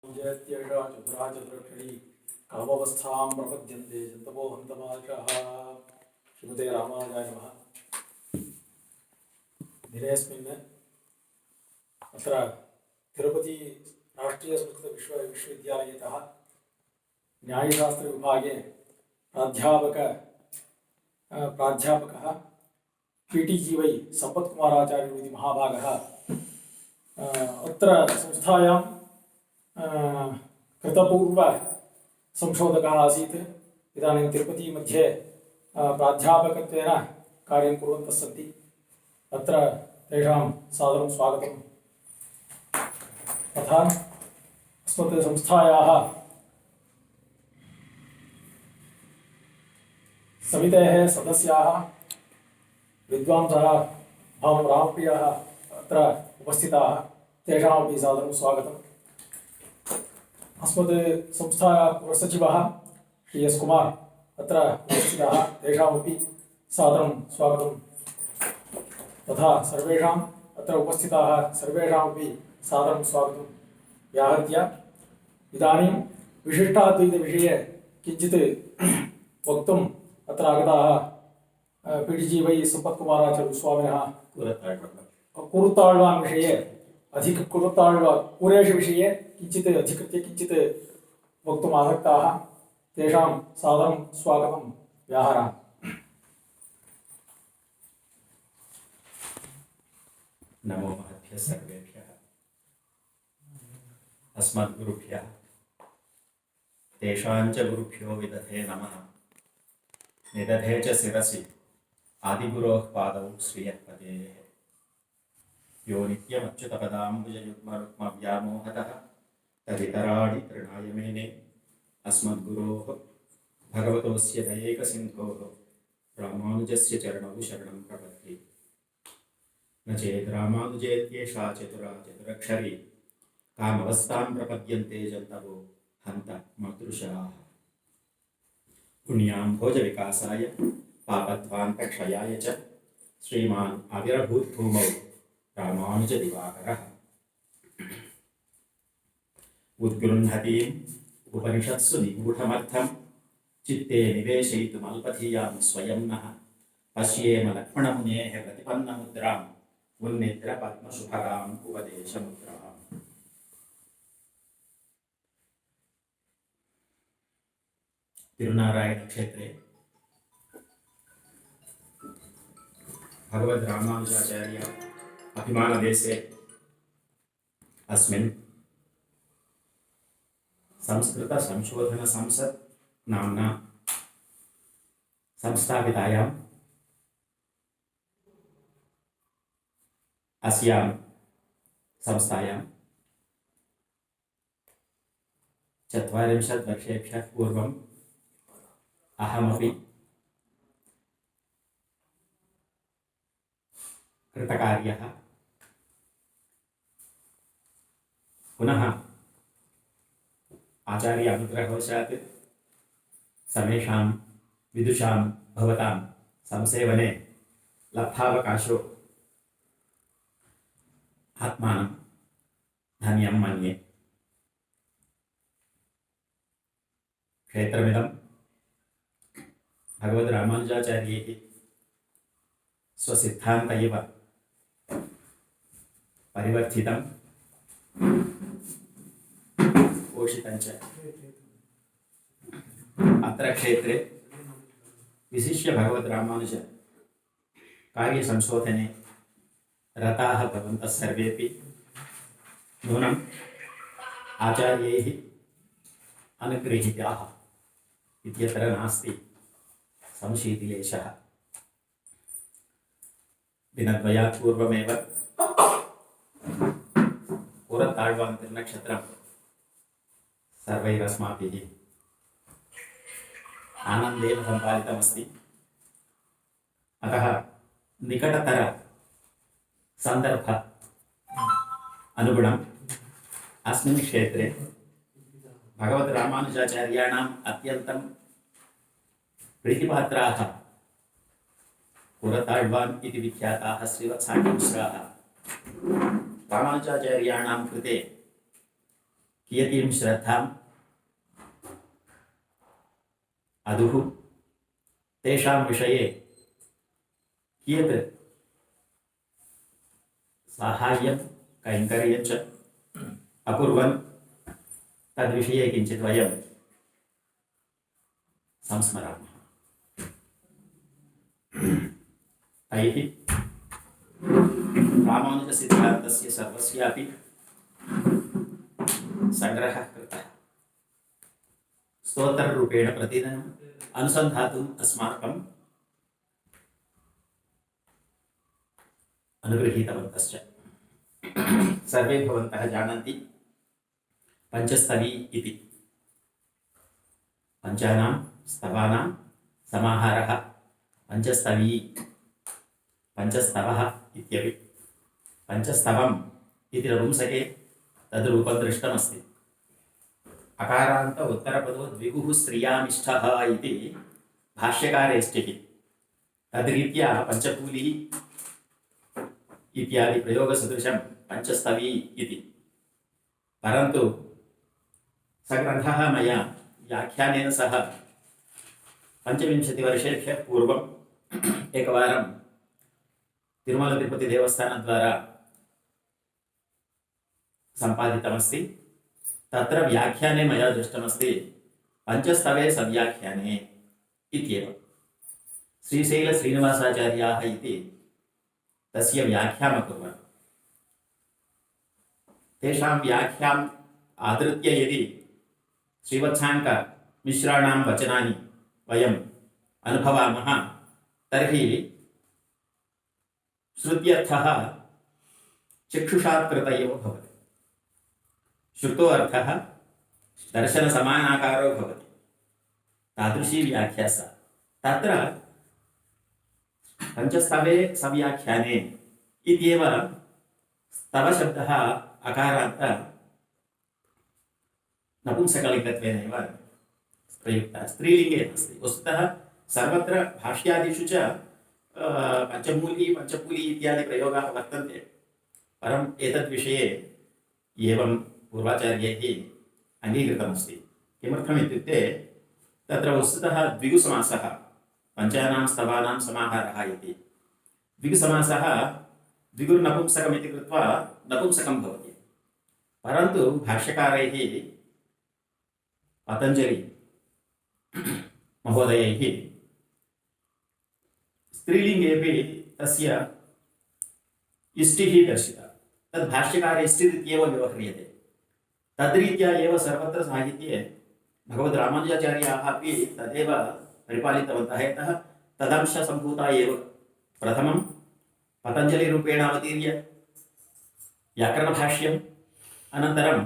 जयत्येषा चतुरा चतुरक्षरी कामवस्थां प्रपद्यन्ते जन्तवो हन्तमाचः श्रीमते रामानुजाय नमः। दिनेऽस्मिन् अत्र तिरुपति राष्ट्रीयसंस्कृतविश्वविद्यालयतः न्यायशास्त्रविभागे प्राध्यापकः PTGY सम्पत्कुमाराचार्युः इति महाभागः अत्र संस्थायां कृतपूर्व संशोधकः आसीत्। इदानीं तिरुपति मध्ये प्राध्यापकत्वेन कार्यं कुर्वन्तः सन्ति। अत्र तेषां सादरं स्वागतं। तथा अस्मत् संस्थायाः समितेः सदस्याः विद्वांसः भावं रामप्रियः अत्र उपस्थिताः, तेषामपि सादरं स्वागतम्। अस्मत् संस्थायाः कुलसचिवः श्री एस् कुमार अत्र उपस्थितः, तेषामपि सादरं स्वागतम्। तथा सर्वेषाम् अत्र उपस्थिताः सर्वेषामपि सादरं स्वागतं व्याहत्य इदानीं विशिष्टाद्वैतविषये किञ्चित् वक्तुम् अत्र आगताः PTGY सम्पत्कुमाराचार्यस्वामिनः कुरुत्ताळ्वान् विषये कुरेश विषये किञ्चित् अधिकृत्य किञ्चित् वक्तुम् आसक्ताः, तेषां सादरं स्वागतं व्याहरामि। नमो महद्भ्यः सर्वेभ्यः अस्मद्गुरुभ्यः तेषां च गुरुभ्यो विदधे नमः। निदधे च शिरसि आदिगुरोः पादौ श्रियः पतेः। यो नित्यमच्युतपदाम्बुजयुग्मरुक्मव्यामोहतः तदितराणि तृणाय मेने। अस्मद्गुरोः भगवतोऽस्य दयैकसिन्धोः रामानुजस्य चरणौ शरणं प्रपद्ये। न चेत् रामानुजेत्येषा चतुरा चतुरक्षरी कामवस्थां प्रपद्यन्ते जन्तवो हन्त मातृशाः। पुण्यां भोजविकासाय पापध्वान्तक्षयाय च श्रीमान् आविर्भूत् भूमौ रामानुजदिवाकरः। उद्गृह्णतीम् उपनिषत्सु निगूढमर्थं चित्ते निवेशयितुमल्पधियां स्वयं नः। पश्येम लक्ष्मणमुनेः प्रतिपन्नमुद्राम् उन्निद्रपद्मशुभगाम् उपदेशमुद्राम्। तिरुनारायणक्षेत्रे भगवद् रामानुजाचार्य अभिमानदेशे अस्मिन् संस्कृतसंशोधनसंसत् नाम्ना संस्थापितायाम् अस्यां संस्थायां 40 वर्षेभ्यः पूर्वम् अहमपि कृतकार्यः। पुनः आचार्य अनुग्रहवशात् समेषां विदुषां भवतां संसेवने लब्धावकाशो आत्मानं धन्यं मन्ये। क्षेत्रमिदं भगवद् रामानुजाचार्यैः स्वसिद्धान्त इव परिवर्तितं पोषितं च। अत्र क्षेत्रे विशिष्य भगवद् रामानुज कार्यसंशोधने रताः भवन्तः सर्वेपि नूनम् आचार्यैः अनुगृहीताः इत्यत्र नास्ति संशीतिलेशः। दिनद्वयात् पूर्वमेव पुरताळ्वान् तिरुनक्षत्रं सर्वैरस्माभिः आनन्देन सम्पादितमस्ति। अतः निकटतर सन्दर्भ अनुगुणम् अस्मिन् क्षेत्रे भगवद् रामानुजाचार्याणाम् अत्यन्तं प्रीतिपात्राः पुरताळ्वान् इति विख्याताः श्रीवत्साङ्गमिश्राः रामानुजाचार्याणां कृते कियतीं श्रद्धाम् अदुः तेषां विषये कियत् साहाय्यं कैङ्कर्यं च अकुर्वन् तद्विषये किञ्चित् वयं संस्मरामः। तैः रामानुजसिद्धान्तस्य सर्वस्यापि सङ्ग्रहः कृतः। स्तोत्ररूपेण प्रतिदिनम् अनुसन्धातुम् अस्माकम् अनुगृहीतवन्तश्च। सर्वे भवन्तः जानन्ति पञ्चस्तवी इति। पञ्चानां स्तवानां समाहारः पञ्चस्तवी, पञ्चस्तवः इत्यपि। पञ्चस्तवम् इति नपुंसके तद्रूपं दृष्टमस्ति। अकारान्त उत्तरपदो द्विगुः स्त्रियामिष्ठः इति भाष्यकारेष्टिः। तद्रीत्या पञ्चकूली इत्यादि प्रयोगसदृशं पञ्चस्तवी इति। परन्तु सग्रन्थः मया व्याख्यानेन सह 25 वर्षेभ्यः पूर्वम् एकवारं तिरुमलतिरुपतिदेवस्थानद्वारा सम्पादितमस्ति। तत्र व्याख्याने मया दृष्टमस्ति पञ्चस्तवे सव्याख्याने इत्येव। श्रीशैलश्रीनिवासाचार्याः इति तस्य व्याख्याम् अकुर्वन्। तेषां व्याख्याम् आधृत्य यदि श्रीवत्साङ्कमिश्राणां वचनानि वयम् अनुभवामः तर्हि श्रुत्यर्थः चक्षुषात्कृत एव भवति। श्रुतो अर्थः दर्शनसमानाकारो भवति। तादृशी व्याख्या सा। तत्र पञ्चस्तवे सव्याख्याने इत्येव स्तवशब्दः अकारान्त नपुंसकलिङ्गत्वेनैव प्रयुक्तः, स्त्रीलिङ्गे अस्ति। वस्तुतः सर्वत्र भाष्यादिषु च पञ्चमूली पञ्चकूली इत्यादि प्रयोगाः वर्तन्ते। परम् एतद्विषये एवं पूर्वाचार्यैः अङ्गीकृतमस्ति। किमर्थमित्युक्ते तत्र वस्तुतः द्विगुसमासः पञ्चानां स्तवानां समाहारः इति। द्विगुसमासः द्विगुर्नपुंसकमिति कृत्वा नपुंसकं भवति। परन्तु भाष्यकारैः पतञ्जलि महोदयैः स्त्रीलिङ्गेपि तस्य इष्टिः दर्शिता। तद् भाष्यकारे इष्टिरित्येव व्यवह्रियते। तद्रीत्या एव सर्वत्र साहित्ये भगवद्रामानुजाचार्याः अपि तदेव परिपालितवन्तः। यतः तदंशसम्भूता एव प्रथमं पतञ्जलिरूपेण अवतीर्य व्याकरणभाष्यम्, अनन्तरं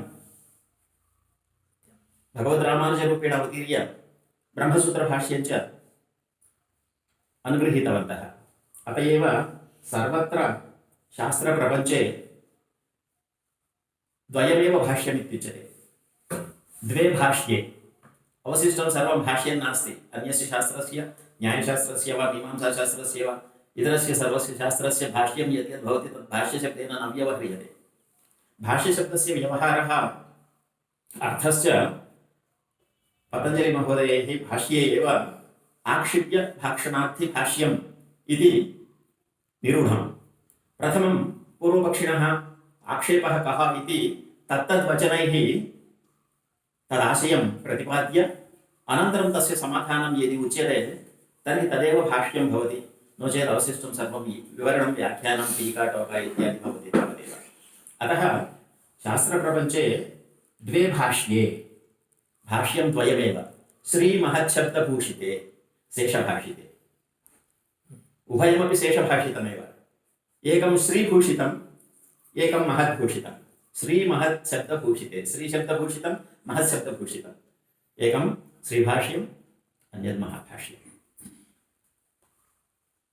भगवद्रामानुजरूपेण अवतीर्य ब्रह्मसूत्रभाष्यं च अनुगृहीतवन्तः। अत एव सर्वत्र शास्त्रप्रपञ्चे द्वयमेव भाष्यमित्युच्यते। द्वे भाष्ये अवशिष्टं सर्वं भाष्यं नास्ति। अन्यस्य शास्त्रस्य, न्यायशास्त्रस्य वा मीमांसाशास्त्रस्य वा इतरस्य सर्वस्य शास्त्रस्य भाष्यं यद् यद् भवति तद् भाष्यशब्देन न व्यवह्रियते। भाष्यशब्दस्य व्यवहारः अर्थश्च पतञ्जलिमहोदयैः भाष्ये एव आक्षिप्य भाक्षणार्थी भाष्यम् इति निरूढम्। प्रथमं पूर्वपक्षिणः आक्षेपः कः इति तत्तद्वचनैः तदाशयं प्रतिपाद्य अनन्तरं तस्य समाधानं यदि उच्यते तर्हि तदेव भाष्यं भवति। नो चेत् अवशिष्टं सर्वं विवरणं, व्याख्यानं, टीका टोका इत्यादि भवति तावदेव। अतः शास्त्रप्रपञ्चे द्वे भाष्ये भाष्यं द्वयमेव। श्रीमहच्छब्दभूषिते शेषभाषिते उभयमपि शेषभाषितमेव। एकं श्रीभूषितम्, एकं महद्भूषितं। श्रीमहच्छब्दभूषिते श्रीशब्दभूषितं, महच्छब्दभूषितम्। एकं श्रीभाष्यम्, अन्यत् महाभाष्यम्।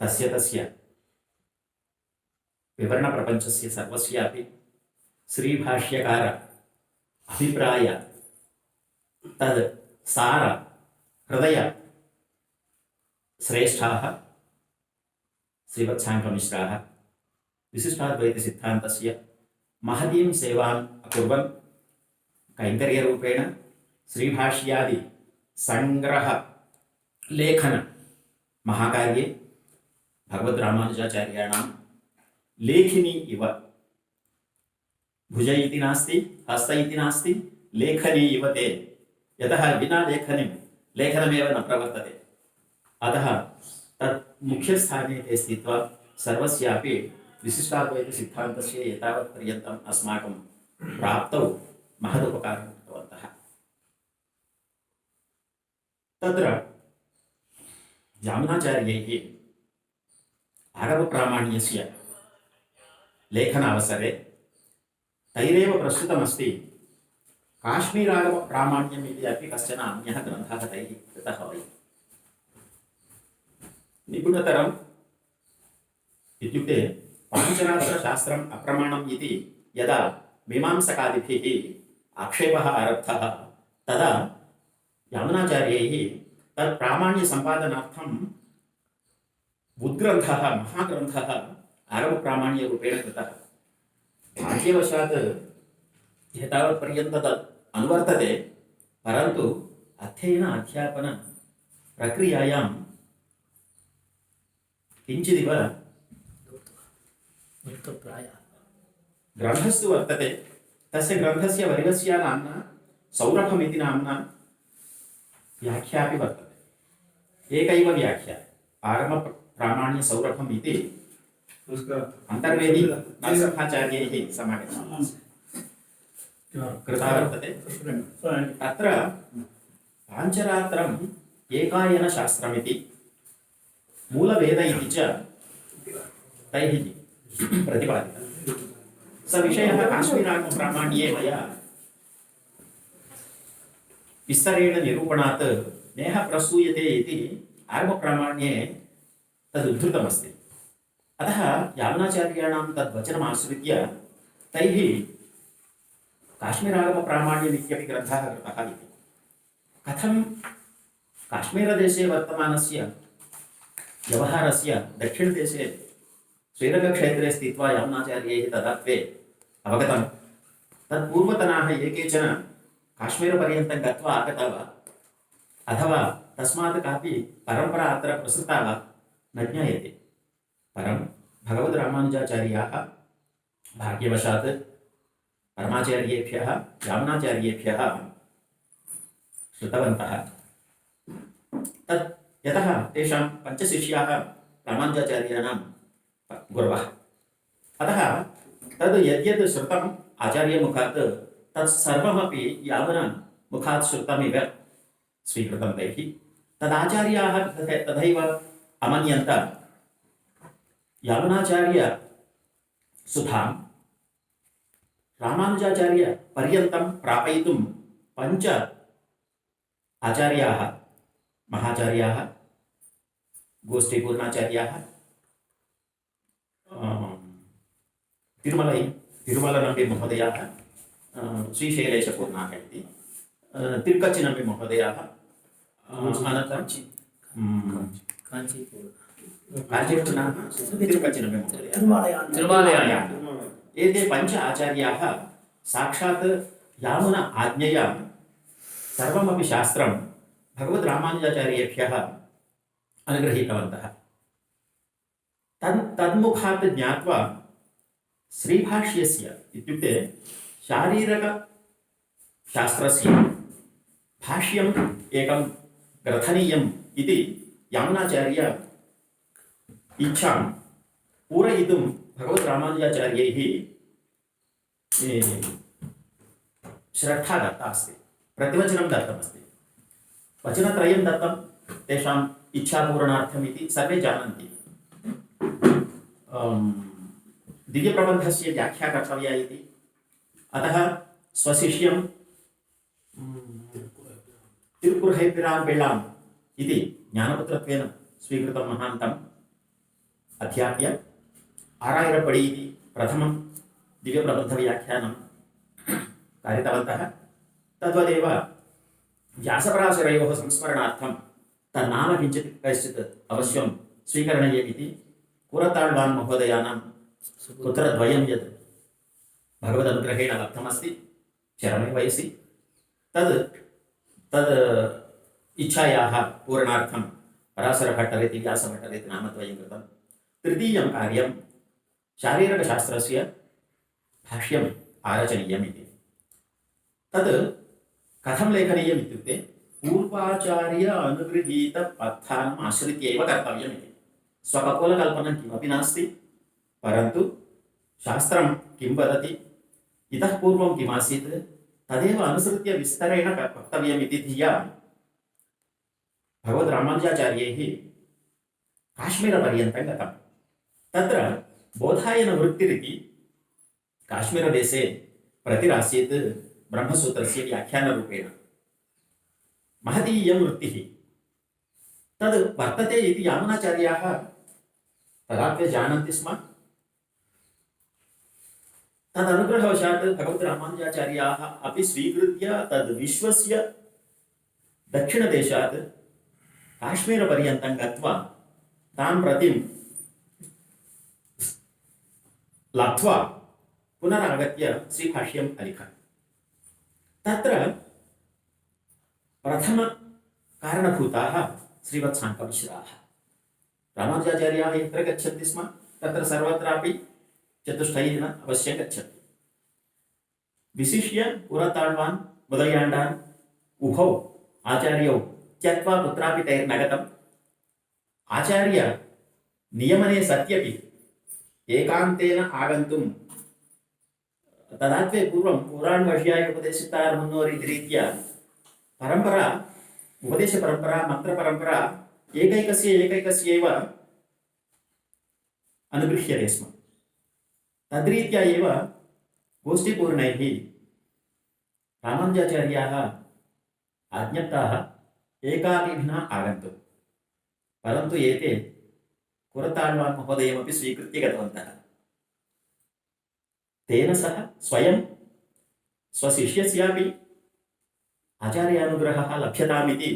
तस्य विवरणप्रपञ्चस्य सर्वस्यापि श्रीभाष्यकार अभिप्राय तद् सार हृदय श्रेष्ठाः श्रीवत्साङ्कमिश्राः विशिष्टाद्वैतसिद्धान्तस्य महतीं सेवाम् अकुर्वन् कैङ्कर्यरूपेण श्रीभाष्यादि संग्रह लेखन महाकार्ये भगवद्रामानुजाचार्याणां लेखिनी इव भुज इति नास्ति, हस्त इति नास्ति, लेखनी इव ते, यतः विना लेखनमेव न प्रवर्तते। अतः तत् मुख्यस्थाने ते स्थित्वा सर्वस्यापि विशिष्टाद्वैतसिद्धान्तस्य एतावत्पर्यन्तम् अस्माकं प्राप्तौ महदुपकारं कृतवन्तः। तत्र यामुनाचार्यैः आगमप्रामाण्यस्य लेखनावसरे तैरेव प्रस्तुतमस्ति काश्मीरागमप्रामाण्यम् इति अपि कश्चन अन्यः ग्रन्थः तैः कृतः वै। निपुणतरम् इत्युक्ते पाञ्चरात्रशास्त्रम् अप्रमाणम् इति यदा मीमांसकादिभिः आक्षेपः आरब्धः तदा यामुनाचार्यैः तत् प्रामाण्यसम्पादनार्थम् उद्ग्रन्थः महाग्रन्थः आगमप्रामाण्यरूपेण कृतः। भाग्यवशात् एतावत्पर्यन्तं तत् अनुवर्तते, परन्तु अध्ययन अध्यापन प्रक्रियायां किञ्चिदिव ग्रन्थस्तु वर्तते। तस्य ग्रन्थस्य वर्गस्य नाम्ना सौरभमिति नाम्ना व्याख्यापि वर्तते। एकैव व्याख्या आगमप्रामाण्यसौरभम् इति अन्तर्वेदी नरसिंहाचार्यैः समागता कृता वर्तते। तत्र पाञ्चरात्रम् एकायनशास्त्रमिति मूलवेद इति च तैः प्रतिपादितः। स विषयः काश्मीरागमप्रामाण्ये मया विस्तरेण निरूपणात् नेह प्रसूयते इति आगमप्रामाण्ये तदुद्धृतमस्ति। अतः यामुनाचार्याणां तद्वचनमाश्रित्य तैः काश्मीरागमप्रामाण्यमित्यपि ग्रन्थः कृतः इति। कथं काश्मीरदेशे वर्तमानस्य व्यवहारस्य दक्षिणदेशे श्रीरङ्गक्षेत्रे स्थित्वा यामुनाचार्यैः तदत्वे अवगतं। तत्पूर्वतनाः ये केचन काश्मीरपर्यन्तं गत्वा आगता वा अथवा तस्मात् कापि परम्परा अत्र प्रसृता वा न ज्ञायते। परं भगवद्रामानुजाचार्याः भाग्यवशात् परमाचार्येभ्यः यामुनाचार्येभ्यः श्रुतवन्तः। तत् यतः तेषां पञ्चशिष्याः रामानुजाचार्याणां गुरवः, अतः तद् यद्यद् श्रुतम् आचार्यमुखात् तत्सर्वमपि यामुनामुखात् श्रुतमिव स्वीकृतं तैः। तदाचार्याः तथैव अमन्यन्त। यामुनाचार्य सुधां रामानुजाचार्य पर्यन्तं प्रापयितुं पञ्च आचार्याः महाचार्याः गोष्ठीपूर्णाचार्याः तिरुमलनम्बि महोदयाः श्रीशैलेशपूर्णाः इति तिरुकच्चिनम्बि महोदयाः अनन्तरं काञ्चीपूर्णाः तिरुकच्चिनम्बि महोदयाः एते पञ्च आचार्याः साक्षात् यामुना आज्ञया सर्वमपि शास्त्रं भगवद्रामानुजाचार्येभ्यः अनुगृहीतवन्तः। तन्मुखात् ज्ञात्वा श्रीभाष्यस्य इत्युक्ते शारीरकशास्त्रस्य भाष्यम् एकं ग्रथनीयम् इति यामुनाचार्य इच्छां पूरयितुं भगवद्रामानुजाचार्यैः श्रद्धा दत्ता अस्ति, प्रतिवचनं दत्तमस्ति। वचनत्रयं दत्तं तेषाम् इच्छापूरणार्थम् इति सर्वे जानन्ति। दिव्यप्रबन्धस्य व्याख्या कर्तव्या इति, अतः स्वशिष्यं तिरुकुर्हैपिरान् पेळ्ळाम् इति ज्ञानपुत्रत्वेन स्वीकृतं महान्तम् अध्याप्य आरायरपडि इति प्रथमं दिव्यप्रबन्धव्याख्यानं कारितवन्तः। तद्वदेव व्यासपराशरयोः संस्मरणार्थं तन्नाम कश्चित् अवश्यं स्वीकरणीयमिति कुरताळ्वान् महोदयानां पुत्रद्वयं यत् भगवदनुग्रहेण लब्धमस्ति चरमे वयसि तद् तद् इच्छायाः पूरणार्थं पराशरभट्टरिति व्यासभट्टरिति नामद्वयं कृतं। तृतीयं कार्यं शारीरकशास्त्रस्य भाष्यम् आरचनीयम् इति। तद् कथं लेखनीयम् इत्युक्ते पूर्वाचार्य अनुगृहीतपथान् आश्रित्य एव कर्तव्यम् इति। स्वकपोलकल्पनं किमपि नास्ति, परन्तु शास्त्रं किं वदति, इतः पूर्वं किमासीत् तदेव अनुसृत्य विस्तरेण वक्तव्यम् इति धिया भगवद्रामानुजाचार्यैः काश्मीरपर्यन्तं गतं। तत्र बोधायनवृत्तिरिति काश्मीरदेशे प्रतिरासीत् ब्रह्मसूत्रस्य व्याख्यानरूपेण। महती इयं वृत्तिः तद् वर्तते इति यामुनाचार्याः तदापि जानन्ति स्म। तदनुग्रहवशात् भगवद्रामानुजाचार्याः अपि स्वीकृत्य तद् विश्वस्य दक्षिणदेशात् काश्मीरपर्यन्तं गत्वा तां प्रतिं लब्ध्वा पुनरागत्य श्रीभाष्यम् अलिखत्। तत्र प्रथमकारणभूताः श्रीवत्साङ्कमिश्राः। रामानुजाचार्याः यत्र गच्छन्ति स्म तत्र सर्वत्रापि चतुष्टयेन अवश्यं गच्छन्ति। विशिष्य पुरताळ्वान् मुदलियाण्डान् उभौ आचार्यौ त्यक्त्वा कुत्रापि तैर्न गतम्। आचार्य नियमने सत्यपि एकान्तेन आगन्तुं तदात्वे पूर्वं पुराणवर्षीयाय उपदेशितार मुन्नोरि इति रीत्या परम्परा, उपदेशपरम्परा, मन्त्रपरम्परा एकैकस्यैव अनुगृह्यते स्म। तद्रीत्या एव गोष्ठीपूर्णैः रामानुजाचार्याः आज्ञप्ताः एकाकिभिना आगन्तुं, परन्तु एते कुरताळ्वान् महोदयमपि स्वीकृत्य गतवन्तः। तेन सह स्वयं स्वशिष्यस्यापि आचार्यानुग्रहः लभ्यतामिति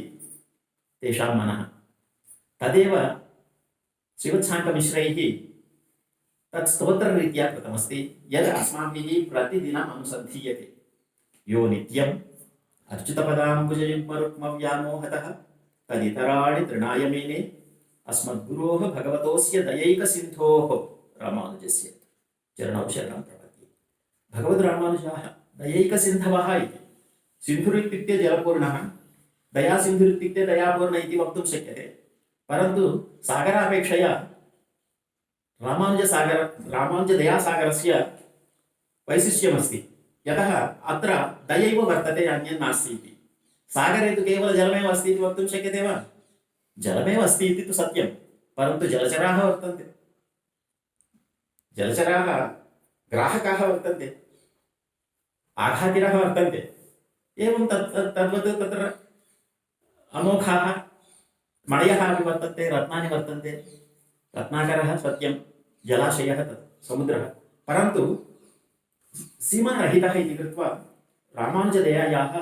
तेषां मनः। तदेव श्रीवत्साङ्कमिश्रैः तत् स्तोत्ररीत्या कृतमस्ति, यद् अस्माभिः प्रतिदिनम् अनुसन्धीयते। यो नित्यम् अर्चितपदाम्बुजयुग्मरुक्मव्यामोहतः तदितराणि तृणाय मेने अस्मद्गुरोः भगवतोऽस्य दयैकसिन्धोः रामानुजस्य चरणौ शरणं प्रपद्ये। भगवद्रामानुजाः दयैकसिन्धवः इति। सिन्धुरित्युक्ते जलपूर्णः, दयासिन्धुरित्युक्ते दयापूर्ण इति वक्तुं शक्यते। परन्तु सागरापेक्षया रामानुजदयासागरस्य वैशिष्ट्यमस्ति, यतः अत्र दयैव वर्तते, अन्यत् नास्ति इति। सागरे तु केवलं जलमेव अस्ति इति वक्तुं शक्यते वा? जलमेव अस्ति इति तु सत्यं, परन्तु जलचराः वर्तन्ते, जलचराः ग्राहकाः वर्तन्ते, आघातिनः वर्तन्ते। एवं तद्वत् तत्र अमोघाः मणयः अपि वर्तन्ते, रत्नानि वर्तन्ते। रत्नाकरः सत्यं, जलाशयः तत् समुद्रः, परन्तु सीमारहितः इति कृत्वा रामानुजदयायाः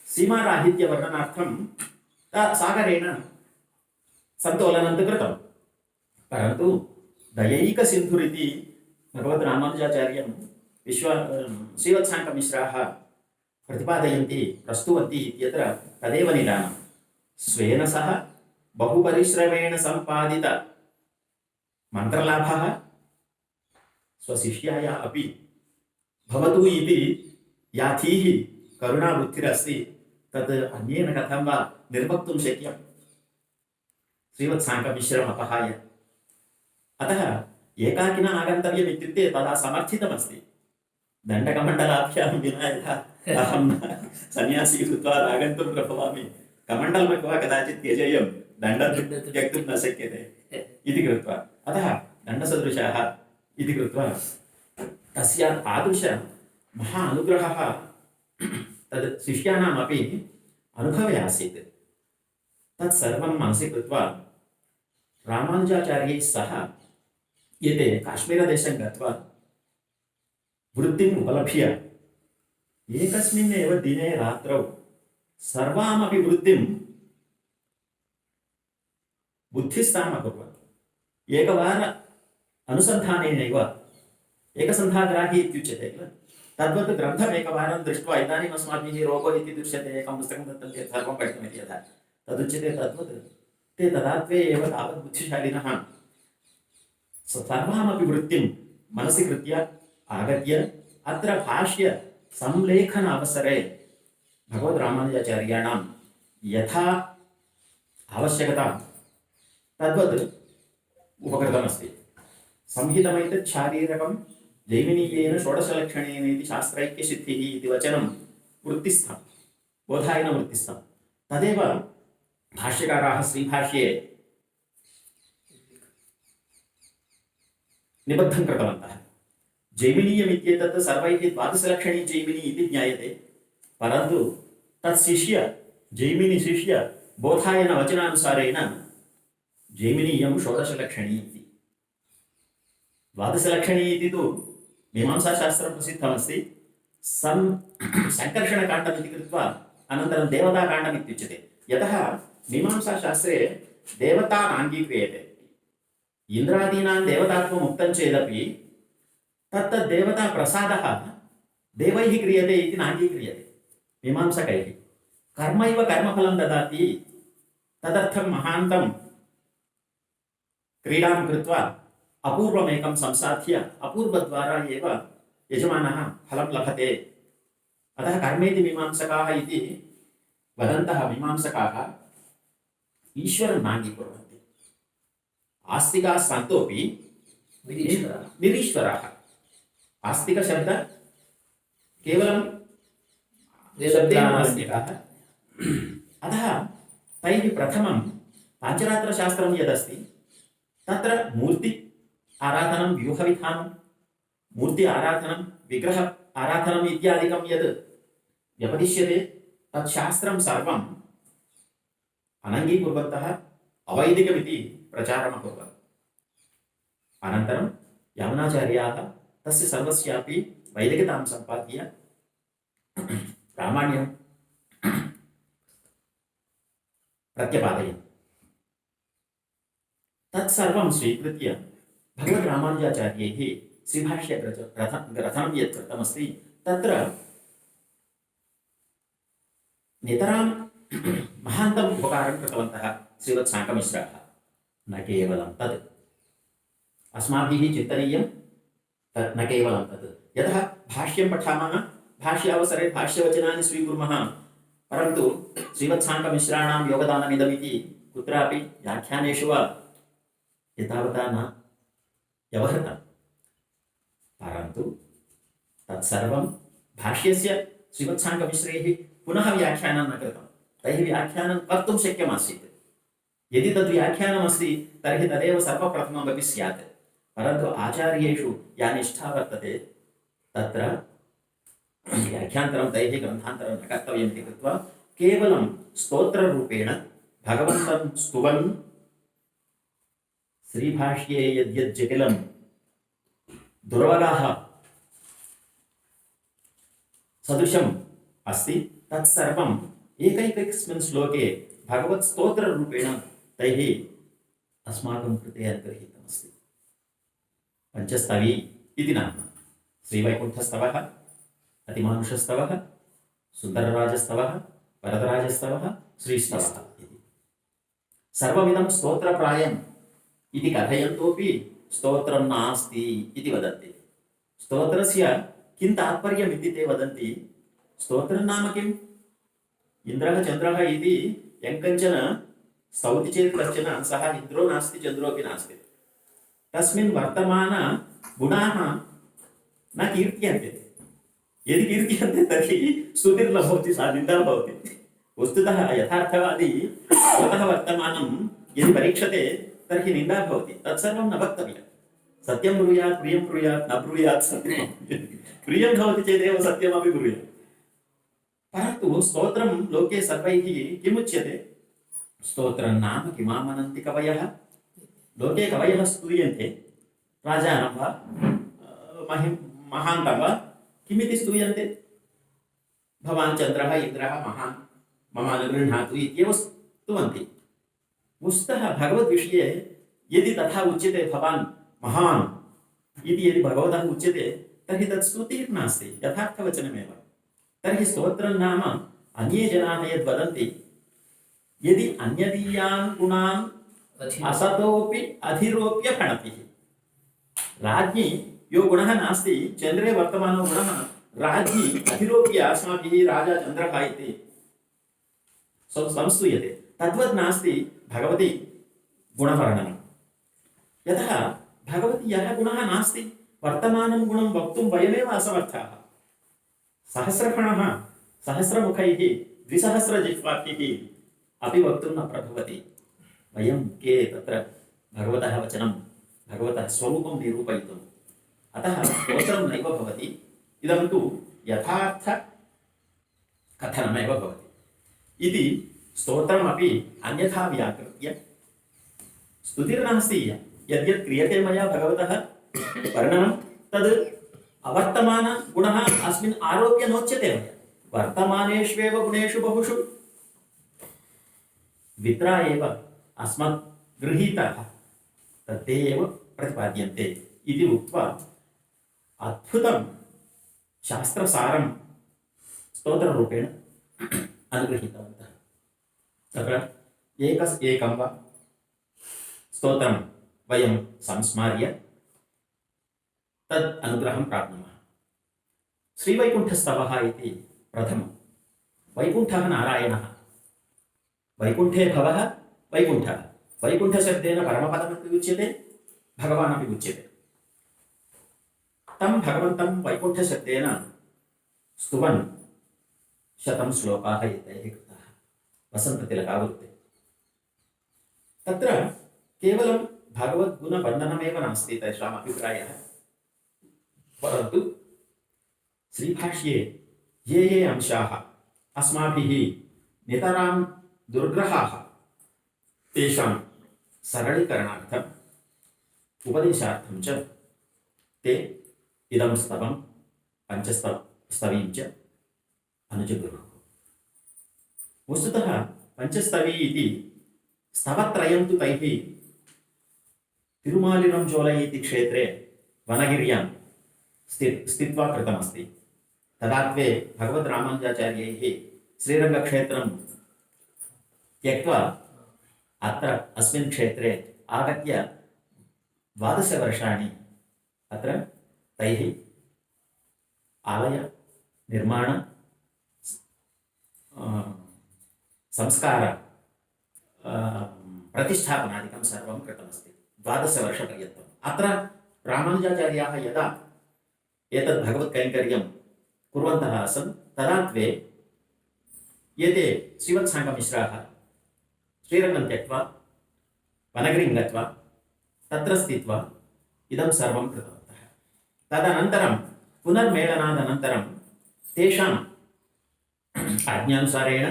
सीमाराहित्यवर्णनार्थं सागरेण सन्तोलनं तु कृतं। परन्तु दयैकसिन्धुरिति भगवद्रामानुजाचार्यं श्रीवत्साङ्कमिश्राः प्रतिपादयन्ति, प्रस्तुवन्ति इत्यत्र तदेव निदानं। स्वेन सह बहुपरिश्रमेण सम्पादित मन्त्रलाभः स्वशिष्याय अपि भवतु इति याथीः करुणाबुद्धिरस्ति, तत् अन्येन कथं वा निर्वक्तुं शक्यं श्रीवत्साङ्कमिश्रम् अपहाय। अतः एकाकिना आगन्तव्यम् इत्युक्ते तदा समर्थितमस्ति। दण्डकमण्डलाभ्यां विना यथा अहं सन्यासी कृत्वा आगन्तुं प्रभवामि, कमण्डलं वा कदाचित् त्यजेयं, दण्डं त्यक्तुं न शक्यते इति कृत्वा, अतः दण्डसदृशाः इति कृत्वा तस्य तादृश महा अनुग्रहः तद् शिष्याणामपि अनुभवे आसीत्। तत्सर्वं मनसि कृत्वा रामानुजाचार्यैः सह एते काश्मीरदेशं गत्वा वृत्तिम् उपलभ्य एकस्मिन् एव दिने रात्रौ सर्वामपि वृत्तिं बुद्धिस्थाम् अकुर्वन्। एकवार अनुसन्धानेनैव, एकसन्धाग्राही इत्युच्यते किल, तद्वत् ग्रन्थमेकवारं दृष्ट्वा इदानीम् अस्माभिः रोगो इति दृश्यते एकं पुस्तकं दत्तं चेत् सर्वं पठितुमिति यथा तदुच्यते तद्वत् ते तदात्वे एव तावत् बुद्धिशालिनः सर्वामपि वृत्तिं मनसि कृत्य आगत्य अत्र भाष्य संलेखन अवसरे भगवद्रामानुजाचार्याणां यथा आवश्यकता तद्वत् उपकृतमस्ति। संहितमैतत् शारीरकं जैमिनीयेन षोडशलक्षणेन इति शास्त्रैक्यसिद्धिः इति वचनं वृत्तिस्थं बोधायन वृत्तिस्थं तदेव भाष्यकाराः श्रीभाष्ये निबद्धं कृतवन्तः। जैमिनीयमित्येतत् सर्वैः द्वादशलक्षणी जैमिनी इति ज्ञायते, परन्तु तत्शिष्य जैमिनिशिष्य बोधायन वचनानुसारेण जैमिनीयं षोडशलक्षणी इति। द्वादशलक्षणी इति तु मीमांसाशास्त्रं प्रसिद्धमस्ति। सङ्कर्षणकाण्डम् इति कृत्वा अनन्तरं देवताकाण्डम् इत्युच्यते। यतः मीमांसाशास्त्रे देवता नाङ्गीक्रियते। इन्द्रादीनां देवतात्वम् उक्तं चेदपि तत्तद्देवता प्रसादः देवैः क्रियते इति नाङ्गीक्रियते मीमांसकैः। कर्मैव कर्मफलं ददाति, तदर्थं महान्तं क्रीडां कृत्वा अपूर्वमेकं संसाध्य अपूर्वद्वारा एव यजमानः फलं लभते। अतः कर्मेति मीमांसकाः इति वदन्तः मीमांसकाः ईश्वरं नाङ्गीकुर्वन्ति। आस्तिकाः सन्तोपि निरीश्वराः। आस्तिकशब्द केवलं शब्देन आस्तिकाः। अतः तैः प्रथमं पाञ्चरात्रशास्त्रं यदस्ति तत्र मूर्ति आराधनं, व्यूहविधानं, मूर्ति आराधनं, विग्रह आराधनम् इत्यादिकं यद् व्यपदिश्यते तत्शास्त्रं सर्वम् अनङ्गीकुर्वन्तः अवैदिकमिति प्रचारम् अकुर्वन्। अनन्तरं यामुनाचार्याः तस्य सर्वस्यापि वैदिकतां सम्पाद्य प्रामाण्यं प्रत्यपादयन्। तत्सर्वं स्वीकृत्य भगवद्रामानुजाचार्यैः श्रीभाष्यग्रथनं यत् कृतमस्ति तत्र नितरां महान्तम् उपकारं कृतवन्तः श्रीवत्साङ्कमिश्राः। न केवलं तत् अस्माभिः चिन्तनीयं, तत् न केवलं तत्। यतः भाष्यं पठामः, भाष्यावसरे भाष्यवचनानि स्वीकुर्मः, परन्तु श्रीवत्साङ्कमिश्राणां योगदानमिदमिति कुत्रापि व्याख्यानेषु वा एतावता न व्यवहृतं। परन्तु तत्सर्वं भाष्यस्य श्रीवत्साङ्कमिश्रैः पुनः व्याख्यानं न कृतं। तैः व्याख्यानं कर्तुं शक्यमासीत्। यदि तद्व्याख्यानमस्ति तर्हि तदेव सर्वप्रथममपि स्यात्। परन्तु आचार्येषु या निष्ठा वर्तते तत्र व्याख्यान्तरं तैः ग्रन्थान्तरं न कर्तव्यमिति कृत्वा केवलं स्तोत्ररूपेण भगवन्तं स्तुवन् श्रीभाष्ये यद्यज्जटिलं दुर्वगाः सदृशम् अस्ति तत्सर्वम् एकैकस्मिन् श्लोके भगवत् स्तोत्ररूपेण तैः अस्माकं कृते अनुगृहीतमस्ति। पञ्चस्तवी इति नाम्ना श्रीवैकुण्ठस्तवः, अतिमानुषस्तवः, सुन्दरराजस्तवः, वरदराजस्तवः, श्रीस्तवः इति सर्वमिदं स्तोत्रप्रायम् इति कथयन्तोपि स्तोत्रं नास्ति इति वदन्ति। स्तोत्रस्य किं तात्पर्यम् इति ते वदन्ति। स्तोत्रं नाम किम्? इन्द्रः चन्द्रः इति यं कञ्चन स्तौति चेत् कश्चन सः इन्द्रो नास्ति चन्द्रोऽपि नास्ति। तस्मिन् वर्तमानगुणाः न कीर्त्यन्ते। यदि कीर्त्यन्ते तर्हि स्तुतिर्न भवति, सा निन्दा भवति। वस्तुतः यथार्थवादी स्वतः वर्तमानं यदि परीक्षते तर्हि निन्दा भवति। तत्सर्वं न वक्तव्यं। सत्यं ब्रूयात्, प्रियं ब्रूयात्, न ब्रूयात् सत्यं। प्रियं भवति चेदेव सत्यमपि ब्रूयात्। परन्तु स्तोत्रं लोके सर्वैः किमुच्यते? स्तोत्रं नाम किमामनन्ति कवयः। लोके कवयः स्तूयन्ते, राजानं वा महान्तं वा किमिति स्तूयन्ते? भवान् चन्द्रः इन्द्रः महान् मम अनुगृह्णातु इत्येव स्तुवन्ति। वस्तुतः भगवद्विषये यदि तथा उच्यते भवान् महान् इति यदि भगवतः उच्यते तर्हि तत् स्तुतिर्नास्ति, यथार्थवचनमेव। तर्हि स्तोत्रं नाम अन्ये जनाः यद् वदन्ति, यदि अन्यदीयान् गुणान् असतोऽपि अधिरोप्य भणति। राज्ञी यो गुणः नास्ति, चन्द्रे वर्तमानो गुणः राज्ञी अधिरोप्य अस्माभिः राजा चन्द्रः इति संस्तूयते। तद्वत् नास्ति भगवती गुणवर्णनं। यतः भगवती यः गुणः नास्ति, वर्तमानं गुणं वक्तुं वयमेव असमर्थाः। सहस्रफणः सहस्रमुखैः द्विसहस्रजिह्वाभिः अपि वक्तुं न प्रभवति। वयं के तत्र भगवतः वचनं, भगवतः स्वरूपं निरूपयितुम्। अतः स्तोत्रं नैव भवति, इदं तु यथार्थकथनमेव भवति इति। स्तोत्रमपि अन्यथा व्याकृत्य स्तुतिर्नास्ति। यद्यत् क्रियते मया भगवतः वर्णनं, तद् अवर्तमानगुणः अस्मिन् आरोप्य नोच्यते मया। वर्तमानेष्वेव गुणेषु बहुषु वित्रा एव अस्मत् गृहीताः, तत्ते एव प्रतिपाद्यन्ते इति उक्त्वा अद्भुतं शास्त्रसारं स्तोत्ररूपेण अनुगृहीतवन्तः। तत्र एकं वा स्तोत्रं वयं संस्मार्य तद् अनुग्रहं प्राप्नुमः। श्रीवैकुण्ठस्तवः इति प्रथमं। वैकुण्ठः नारायणः, वैकुण्ठे भवः वैकुण्ठः। वैकुण्ठशब्देन परमपदमपि उच्यते, भगवानपि उच्यते। तं भगवन्तं वैकुण्ठशब्देन स्तुवन् 100 श्लोकाः एतैः कृताः वसन्ततिलकावृत्ते। तत्र केवलं भगवद्गुणवर्णनमेव नास्ति तेषाम् अभिप्रायः, परन्तु श्रीभाष्ये ये ये अंशाः अस्माभिः नितरां दुर्ग्रहाः, तेषां सरलीकरणार्थम् उपदेशार्थं च ते इदं स्तवं पञ्चस्तवीं च अनुजगुरुः। वस्तुतः पञ्चस्तवी इति स्तवत्रयं तु तैः तिरुमालिरंजोलै इति क्षेत्रे वनगिर्यां स्थित्वा कृतमस्ति। तदात्वे भगवद्रामानुजाचार्यैः श्रीरङ्गक्षेत्रं त्यक्त्वा अत्र अस्मिन् क्षेत्रे आगत्य 12 वर्षाणि अत्र तैः आलय निर्माण संस्कार प्रतिष्ठापनादिकं सर्वं कृतमस्ति। 12 वर्षपर्यन्तम् अत्र रामानुजाचार्याः यदा एतद् भगवत्कैङ्कर्यं कुर्वन्तः आसन्, तदात्वे एते श्रीवत्साङ्गमिश्राः श्रीरङ्गं त्यक्त्वा वनगिरिं गत्वा तत्र स्थित्वा इदं सर्वं कृतवन्तः। तदनन्तरं पुनर्मेलनादनन्तरं तेषाम् आज्ञानुसारेण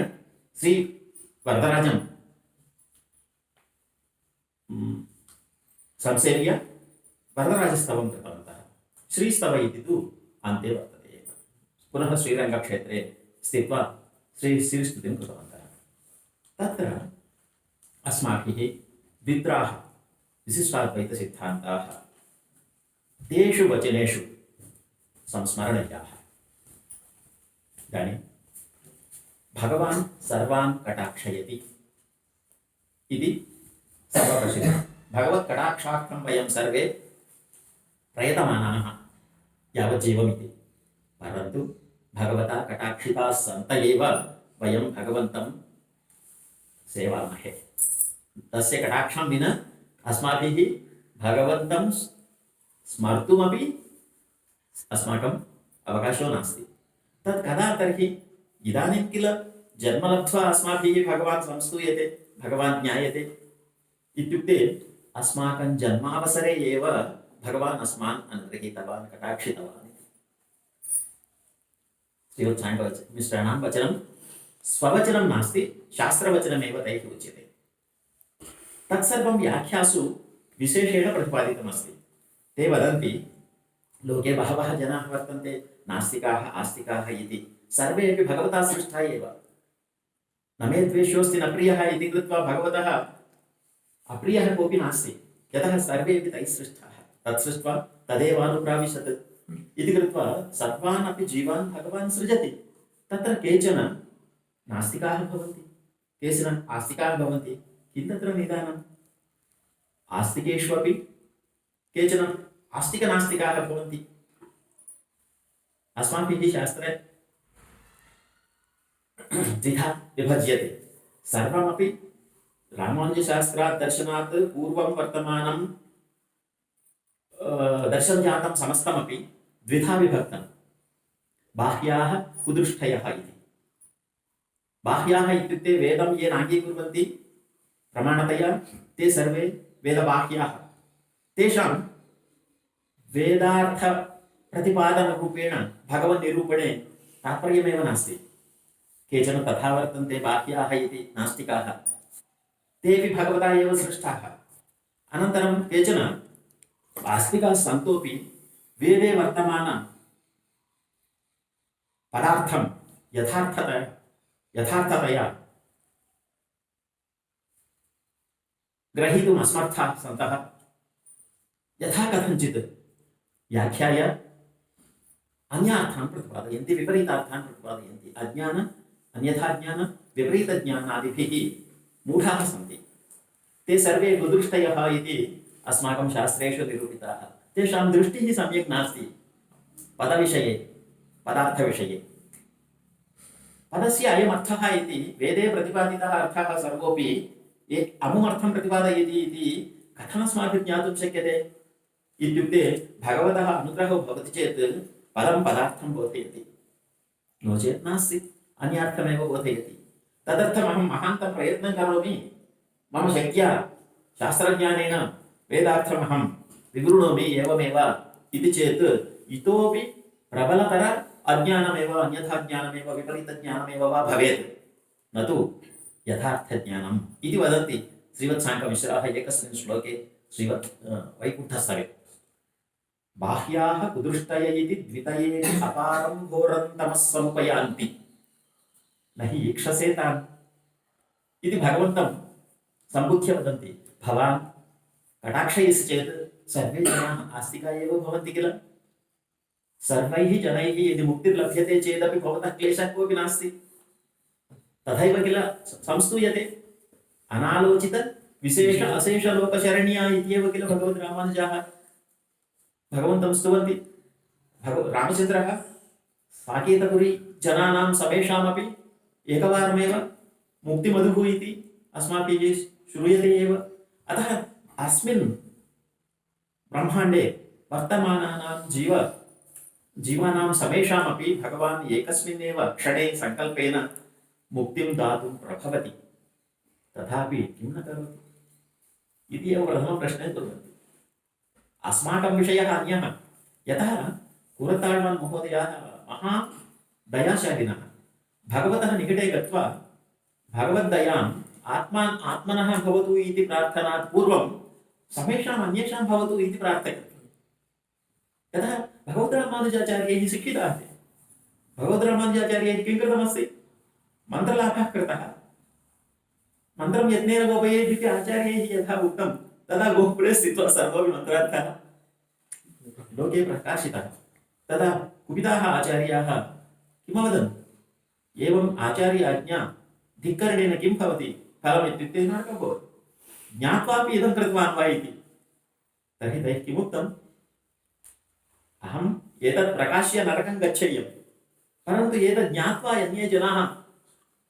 श्रीवरदराजं संसेव्य वरदराजस्तवं कृतवन्तः। श्रीस्तव इति तु अन्ते वर्तते एव। पुनः श्रीरङ्गक्षेत्रे स्थित्वा श्रीस्तुतिं कृतवन्तः। तत्र अस्माभिः द्वित्राः विशिष्टाद्वैतसिद्धान्ताः तेषु वचनेषु संस्मरणीयाः। इदानीं भगवान् सर्वान् कटाक्षयति इति सर्वप्रसिद्धं। भगवत्कटाक्षार्थं वयं सर्वे प्रयतमानाः यावज्जीवमिति, परन्तु भगवता कटाक्षिताः सन्त एव वयं भगवन्तं सेवामहे। तस्य कटाक्षं विना अस्माभिः भगवन्तं स्मर्तुमपि अस्माकम् अवकाशो नास्ति। तत् कदा तर्हि? इदानीं किल जन्म लब्ध्वा अस्माभिः भगवान् संस्तूयते, भगवान् ज्ञायते इत्युक्ते अस्माकं जन्मावसरे एव भगवान् अस्मान् अनुगृहीतवान्, कटाक्षितवान् इति। श्रीवत्साङ्गमिश्राणां वचनं स्ववचनं नास्ति, शास्त्रवचनमेव तैः उच्यते। तत्सर्वं व्याख्यासु विशेषेण प्रतिपादितमस्ति। ते वदन्ति लोके बहवः जनाः वर्तन्ते, नास्तिकाः आस्तिकाः इति। सर्वेपि भगवता सृष्टा एव। न मे द्वेष्योऽस्ति न प्रियः इति कृत्वा भगवतः अप्रियः कोऽपि नास्ति, यतः सर्वेपि तैः सृष्टाः। तत् सृष्ट्वा तदेवानुप्राविशत्। इति कृत्वा सर्वान् अपि जीवान् भगवान् सृजति। तत्र केचन नास्तिकाः भवन्ति, केचन आस्तिकाः भवन्ति। किं तत्र निदानम्? आस्तिकेषु अपि केचन आस्तिकनास्तिकाः भवन्ति। अस्माभिः शास्त्रे द्विधा विभज्यते। सर्वमपि रामानुजशास्त्रात् दर्शनात् पूर्वं वर्तमानं दर्शनजातं समस्तमपि द्विधा विभक्तं। बाह्याः कुदृष्टयः इति। बाह्याः इत्युक्ते वेदं ये नाङ्गीकुर्वन्ति प्रमाणतया ते सर्वे वेदबाह्याः। तेषां वेदार्थप्रतिपादनरूपेण भगवन्निरूपणे तात्पर्यमेव नास्ति। केचन तथा वर्तन्ते बाह्याः इति नास्तिकाः, तेऽपि भगवता एव सृष्टाः। अनन्तरं केचन आस्तिकाः सन्तोपि वेदे वर्तमान पदार्थं यथार्थतया ग्रहीतुम् असमर्थाः सन्तः यथा कथञ्चित् व्याख्याय अन्यार्थान् प्रतिपादयन्ति, विपरीतार्थान् प्रतिपादयन्ति। अज्ञान अन्यथाज्ञान विपरीतज्ञानादिभिः मूढाः सन्ति। ते सर्वे कुदृष्टयः इति अस्माकं शास्त्रेषु निरूपिताः। तेषां दृष्टिः सम्यक् नास्ति पदविषये, पदार्थविषये। पदस्य अयमर्थः इति वेदे प्रतिपादितः अर्थः सर्वोऽपि अमुमर्थं प्रतिपादयति इति कथमस्माभिः ज्ञातुं शक्यते? इत्युक्ते भगवतः अनुग्रहो भवति चेत् पदं पदार्थं बोधयति, नो चेत् नास्ति, अन्यार्थमेव बोधयति। तदर्थमहं महान्तं प्रयत्नं करोमि। मम शक्त्या शास्त्रज्ञानेन वेदार्थमहं विवृणोमि एवमेव इति चेत् इतोपि प्रबलतर अज्ञानमेव, अन्यथाज्ञानमेव, विपरीतज्ञानमेव वा भवेत्, न तु यथार्थज्ञानम् इति वदन्ति श्रीवत्साङ्कमिश्राः एकस्मिन् श्लोके वैकुण्ठस्तवे। बाह्याः कुदृष्टय इति द्वितये अपारं घोरं तमः समुपयान्ति न हि ईक्षसे तान् इति भगवन्तं सम्बुध्य वदन्ति। भवान् कटाक्षयसि चेत् सर्वे जनाः आस्तिका एव भवन्ति किल? सर्वैः जनैः यदि मुक्तिर्लभ्यते चेदपि भवतः क्लेशः कोऽपि नास्ति। तथैव किल संस्तूयते अनालोचित विशेष अशेष लोकशरण्या इत्येव किल भगवद्रामानुजाः भगवन्तं स्तुवन्ति। रामचन्द्रः साकेतपुरी जनानां समेषामपि एकवारमेव मुक्तिमधुः इति अस्माभिः श्रूयते एव। अतः अस्मिन् ब्रह्माण्डे वर्तमानानां जीवानां समेषामपि भगवान् एकस्मिन्नेव क्षणे सङ्कल्पेन मुक्तिं दातुं प्रभवति। तथापि किं न करोति इति एव प्रथमं प्रश्नं कुर्वन्ति। अस्माकं विषयः अन्यः। यतः कुरताळ्वान् महोदयाः महादयाशालिनः। भगवतः निकटे गत्वा भगवद्दयाम् आत्मनः भवतु इति प्रार्थनात् पूर्वं समेषाम् अन्येषां भवतु इति प्रार्थयन्ति। यतः भगवद्रामानुजाचार्यैः शिक्षिताः ते। भगवद्रामानुजाचार्यैः किं कृतमस्ति? मन्त्रलाभः कृतः। मन्त्रं यत्नेन गोपयेत् इति आचार्यैः यथा उक्तं तदा गोकुले स्थित्वा सर्वोऽपि मन्त्रार्थः लोके प्रकाशितः। तदा कुपिताः आचार्याः किमवदन्? एवम् आचार्य आज्ञा धिक्करणेन किं भवति फलम् इत्युक्ते नरकं भवति। ज्ञात्वापि इदं कृतवान् वा इति। तर्हि तैः किमुक्तम्? अहम् एतत् प्रकाश्य नरकं गच्छेयं, परन्तु एतत् ज्ञात्वा अन्ये जनाः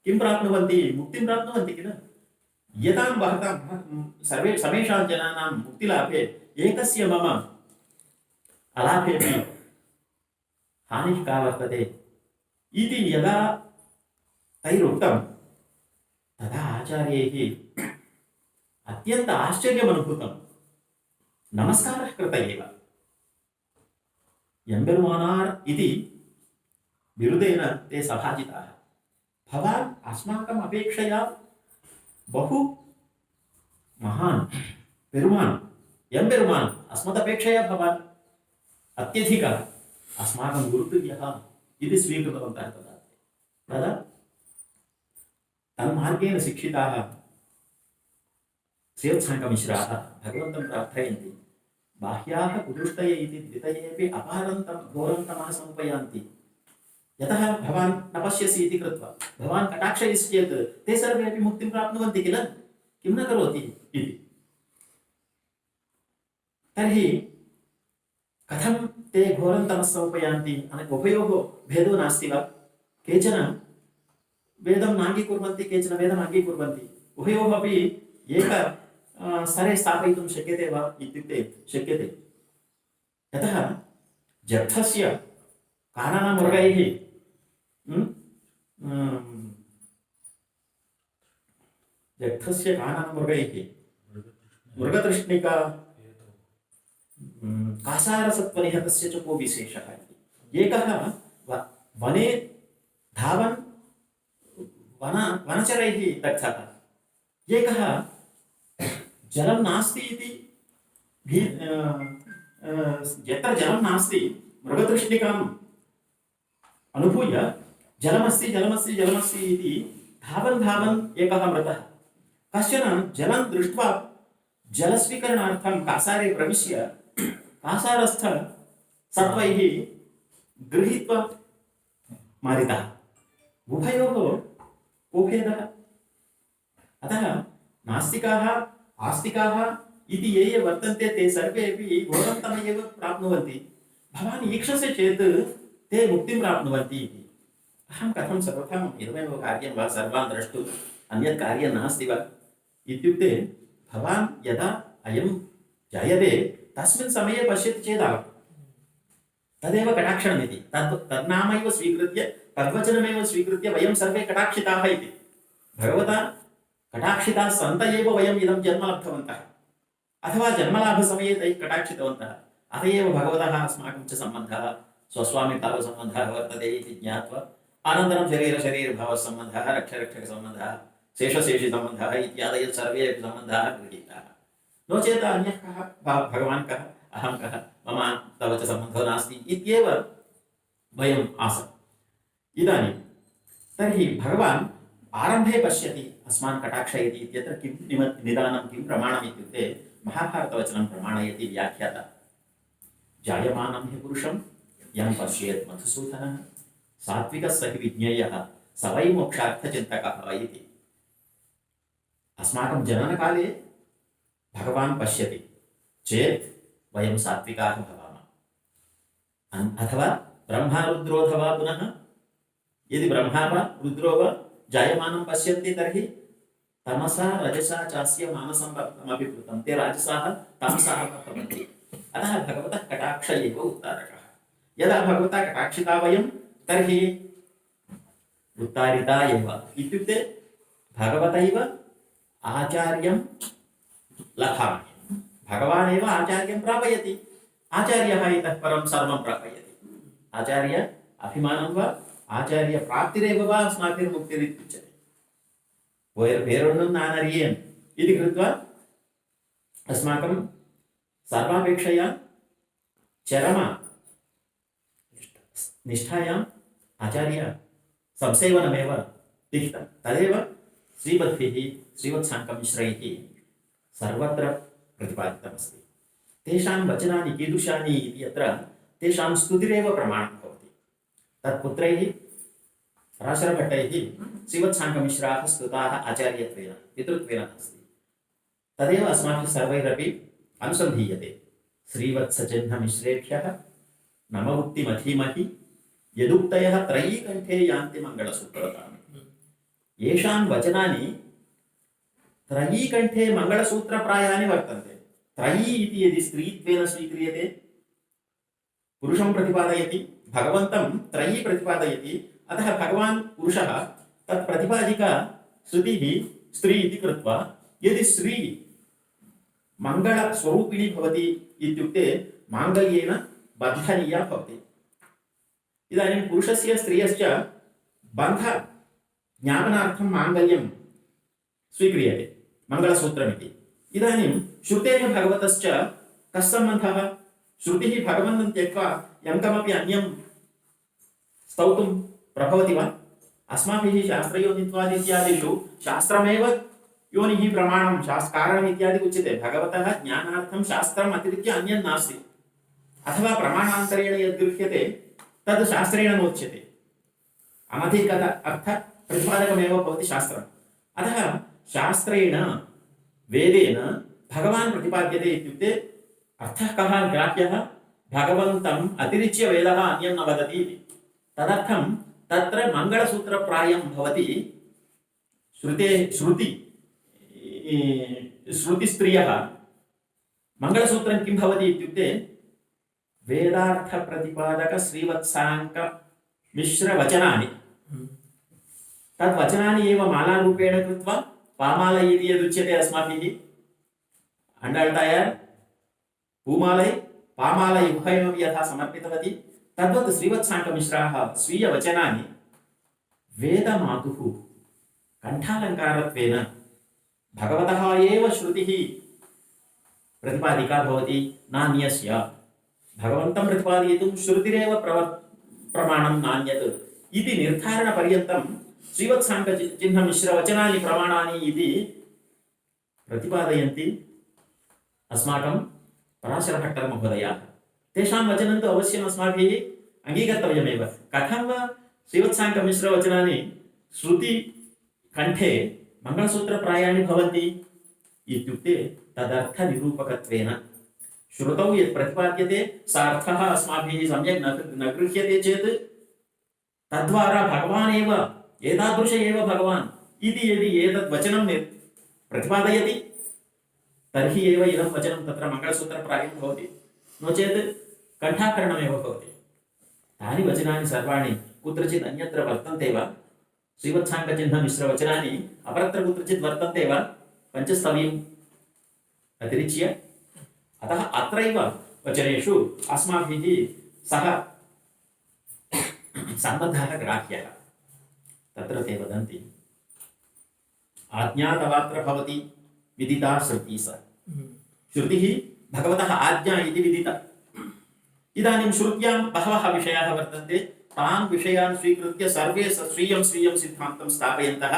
किं प्राप्नुवन्ति? मुक्तिं प्राप्नुवन्ति किल? यदां भवतां सर्वे समेषां जनानां मुक्तिलाभे एकस्य मम अलाभेपि हानिः का वर्तते इति यदा तैरुक्तं तदा आचार्यैः अत्यन्त आश्चर्यमनुभूतं। नमस्कारः कृत एव। एम्बेरुमानार् इति बिरुदेन ते सभाजिताः। भवान् अस्माकम् अपेक्षया बहु महान् पेरुमान् एम्बेरुमान् अस्मदपेक्षया भवान् अत्यधिकः अस्माकं गुरुतुल्यः इति स्वीकृतवन्तः। तदा तन्मार्गेण शिक्षिताः श्रीवत्साङ्कमिश्राः भगवन्तं प्रार्थयन्ति, बाह्याः कुदुष्टये इति द्वितयेऽपि अपारन्तं घोरं तमः समुपयान्ति। यतः भवान् न पश्यसि इति कृत्वा भवान् कटाक्षयसि चेत् ते सर्वे अपि मुक्तिं प्राप्नुवन्ति किल, किं न करोति इति। तर्हि कथं ते घोरं तमः समुपयान्ति? उभयोः भेदो नास्ति वा? केचन वेदं नाङ्गीकुर्वन्ति, केचन वेदम् अङ्गीकुर्वन्ति। उभयोः अपि एक स्तरे स्थापयितुं शक्यते वा इत्युक्ते शक्यते। यतः जठस्य काननमृगैः जठस्य काननमृगैः मृगतृष्णिका कासारसत्वनिहतस्य च को विशेषः इति। एकः वने धावन् वनचरैः दग्धः, एकः जलं नास्ति इति यत्र जलं नास्ति मृगतृष्णिकाम् अनुभूय जलमस्ति जलमस्ति जलमस्ति इति धावन् एकः मृतः। कश्चन जलं दृष्ट्वा जलस्वीकरणार्थं कासारे प्रविश्य कासारस्थ सर्वैः गृहीत्वा मारितः। उभयोः को भेदः? अतः नास्तिकाः आस्तिकाः इति ये वर्तन्ते ते सर्वे अपि घोरं तमः एव प्राप्नुवन्ति। भवान् ईक्षसे चेत् ते मुक्तिं प्राप्नुवन्ति इति। अहं कथं सर्वथा इदमेव कार्यं वा सर्वान् द्रष्टुम् अन्यत् कार्यं नास्ति वा इत्युक्ते भवान् यदा अयं जायते तस्मिन् समये पश्यति चेत् तदेव कटाक्षणमिति। तन्नामैव स्वीकृत्य तद्वचनमेव स्वीकृत्य वयं सर्वे कटाक्षिताः इति। भगवता कटाक्षिताः सन्त एव वयम् इदं जन्म लब्धवन्तः, अथवा जन्मलाभसमये तैः कटाक्षितवन्तः। अत एव भगवतः अस्माकं च सम्बन्धः स्वस्वामिभावसम्बन्धः वर्तते इति ज्ञात्वा अनन्तरं शरीरभावसम्बन्धः, रक्षरक्षकसम्बन्धः, शेषशेषिसम्बन्धः इत्यादयः सर्वे अपि सम्बन्धाः गृहीताः। नो चेत् अन्यः कः, भगवान् कः, अहं कः, मम तव च सम्बन्धो नास्ति इत्येव वयम् आसम्। इदानीं तर्हि भगवान् आरम्भे पश्यति अस्मान् कटाक्षयति इत्यत्र किं निदानं, किं प्रमाणम् इत्युक्ते महाभारतवचनं प्रमाणयति व्याख्याता। जायमानं हि पुरुषं यं पश्येत् मधुसूदनः सात्विकः स हि विज्ञेयः स वै मोक्षार्थचिन्तकः इति। अस्माकं जननकाले भगवान् पश्यति चेत् वयं सात्विकाः भवामः, अथवा ब्रह्मा रुद्रोऽथवा पुनः यदि ब्रह्मा वा रुद्रो वा जायमानं पश्यन्ति तर्हि तमसा रजसा चास्य मानसंवर्तमपि कृतं, ते राजसाः तामसाः भवन्ति। अतः भगवतः कटाक्ष एव उत्तारकः। यदा भगवता कटाक्षिता वयं तर्हि उत्तारिता एव इत्युक्ते भगवतैव आचार्यं लभामि। भगवान् एव आचार्यं प्रापयति, आचार्यः इतः परं सर्वं प्रापयति। आचार्य अभिमानं वा आचार्य प्राप्तिरेव वा अस्माभिर्मुक्तिरित्युच्यते। वेरొన్ను नानरियेन् इति कृत्वा अस्माकं सर्वापेक्षया चरम निष्ठायाम् आचार्य संसेवनमेव विहितं। तदेव श्रीमद्भिः श्रीवत्साङ्कमिश्रैः सर्वत्र प्रतिपादितमस्ति। तेषां वचनानि कीदृशानि इति यत्र तेषां स्तुतिरेव प्रमाणं भवति। तत्पुत्रैः पराशरभट्टैः श्रीवत्साङ्कमिश्राः स्तुताः आचार्यत्वेन पितृत्वेन अस्ति। तदेव अस्माभिः सर्वैरपि अनुसन्धीयते। श्रीवत्सचिह्नमिश्रेभ्यः नम उक्तिमधीमहि यदुक्तयः त्रयीकण्ठे यान्ति मङ्गलसूत्रताम्। येषां वचनानि त्रयीकण्ठे मङ्गलसूत्रप्रायाणि वर्तन्ते। त्रयी इति यदि स्त्रीत्वेन स्वीक्रियते, पुरुषं प्रतिपादयति, भगवन्तं त्रयी प्रतिपादयति। अतः भगवान् पुरुषः तत् प्रतिपादिका श्रुतिः स्त्री इति कृत्वा यदि स्त्री मङ्गलस्वरूपिणी भवति इत्युक्ते माङ्गल्येन बन्धनीया भवति। इदानीं पुरुषस्य स्त्रियश्च बन्ध ज्ञापनार्थं माङ्गल्यं स्वीक्रियते मङ्गलसूत्रमिति। इदानीं श्रुतेः भगवतश्च कः सम्बन्धः? श्रुतिः भगवन्तं त्यक्त्वा यं कमपि अन्यं स्तौतुं प्रभवति वा? अस्माभिः शास्त्रयोनित्वादित्यादिषु शास्त्रमेव योनिः प्रमाणं शास्त्रकारणम् इत्यादि उच्यते। भगवतः ज्ञानार्थं शास्त्रम् अतिरिच्य अन्यत् नास्ति। अथवा प्रमाणान्तरेण यद् गृह्यते तद् शास्त्रेण नोच्यते। अनधिकृत अर्थ प्रतिपादकमेव भवति शास्त्रम्। अतः शास्त्रेण वेदेन भगवान् प्रतिपाद्यते इत्युक्ते अर्थः कः ग्राह्यः? भगवन्तम् अतिरिच्य वेदः अन्यं न वदति इति। तदर्थं तत्र मङ्गलसूत्रप्रायं भवति। श्रुतिस्त्रियः मङ्गलसूत्रं किं भवति इत्युक्ते वेदार्थप्रतिपादक श्रीवत्साङ्क मिश्रवचनानि। तद्वचनानि एव मालारूपेण कृत्वा पामाला इति यदुच्यते अस्माभिः, अण्डाळ्तायार् पूमालै पामालै उभयमपि यथा समर्पितवती तद्वत् श्रीवत्साङ्कमिश्राः स्वीयवचनानि वेदमातुः कण्ठालङ्कारत्वेन भगवतः एव श्रुतिः प्रतिपादिका भवति, नान्यस्य। भगवन्तं प्रतिपादयितुं श्रुतिरेव प्रमाणं नान्यत् इति निर्धारणपर्यन्तं श्रीवत्साङ्कचिह्नमिश्रवचनानि प्रमाणानि इति प्रतिपादयन्ति अस्माकं पराशरभट्टर्महोदयाः। तेषां वचनं तु अवश्यम् अस्माभिः अङ्गीकर्तव्यमेव। कथं वा श्रीवत्साङ्कमिश्रवचनानि श्रुतिकण्ठे मङ्गलसूत्रप्रायाणि भवन्ति इत्युक्ते तदर्थनिरूपकत्वेन श्रुतौ यत् प्रतिपाद्यते स अर्थः अस्माभिः सम्यक् न गृह्यते चेत् तद्वारा भगवान् एव एतादृश एव भगवान् इति यदि एतद् वचनं प्रतिपादयति तर्हि एव इदं वचनं तत्र मङ्गलसूत्रप्रायं भवति, नो चेत् कण्ठाकरणमेव भवति। तानि वचनानि सर्वाणि कुत्रचित् अन्यत्र वर्तन्ते वा? श्रीवत्साङ्कचिह्नमिश्रवचनानि अपरत्र कुत्रचित् वर्तन्ते वा पञ्चस्तवीम् अतिरिच्य? अतः अत्रैव वचनेषु अस्माभिः सः सम्बन्धः ग्राह्यः। तत्र ते वदन्ति आज्ञातवात्र भवति विदिता श्रुतिः सा। श्रुतिः भगवतः आज्ञा इति विदिता। इदानीं श्रुत्यां बहवः विषयाः वर्तन्ते। तान् विषयान् स्वीकृत्य सर्वे स्वीयं सिद्धान्तं स्थापयन्तः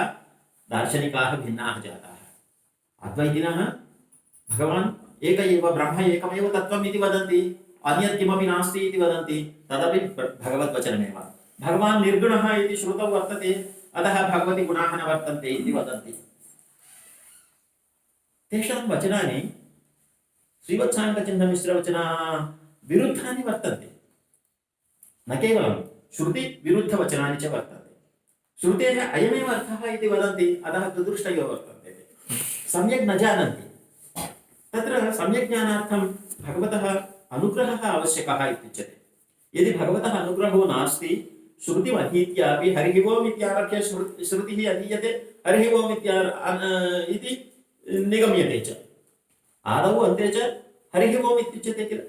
दार्शनिकाः भिन्नाः जाताः। अद्वैतिनः भगवान् एक एव ब्रह्म एकमेव तत्त्वम् इति वदन्ति, अन्यत् किमपि नास्ति इति वदन्ति, तदपि भगवद्वचनमेव। भगवान् निर्गुणः इति श्रुतौ वर्तते, अतः भगवति गुणाः न वर्तन्ते इति वदन्ति। तेषां वचनानि श्रीवत्साङ्कचिह्नमिश्रवचनाः विरुद्धानि वर्तन्ते। न केवलं श्रुतिविरुद्धवचनानि च वर्तन्ते। श्रुतेः अयमेव अर्थः इति वदन्ति, अतः दुदृष्टयो वर्तन्ते, सम्यक् न जानन्ति। तत्र सम्यक् ज्ञानार्थं भगवतः अनुग्रहः आवश्यकः इत्युच्यते। यदि भगवतः अनुग्रहो नास्ति, श्रुतिम् अधीत्यापि हरिः ओम् इत्यारभ्य श्रुतिः अधीयते, हरिः ओम् इति निगम्यते च, आदौ अन्ते च हरिः ओम् इत्युच्यते किल।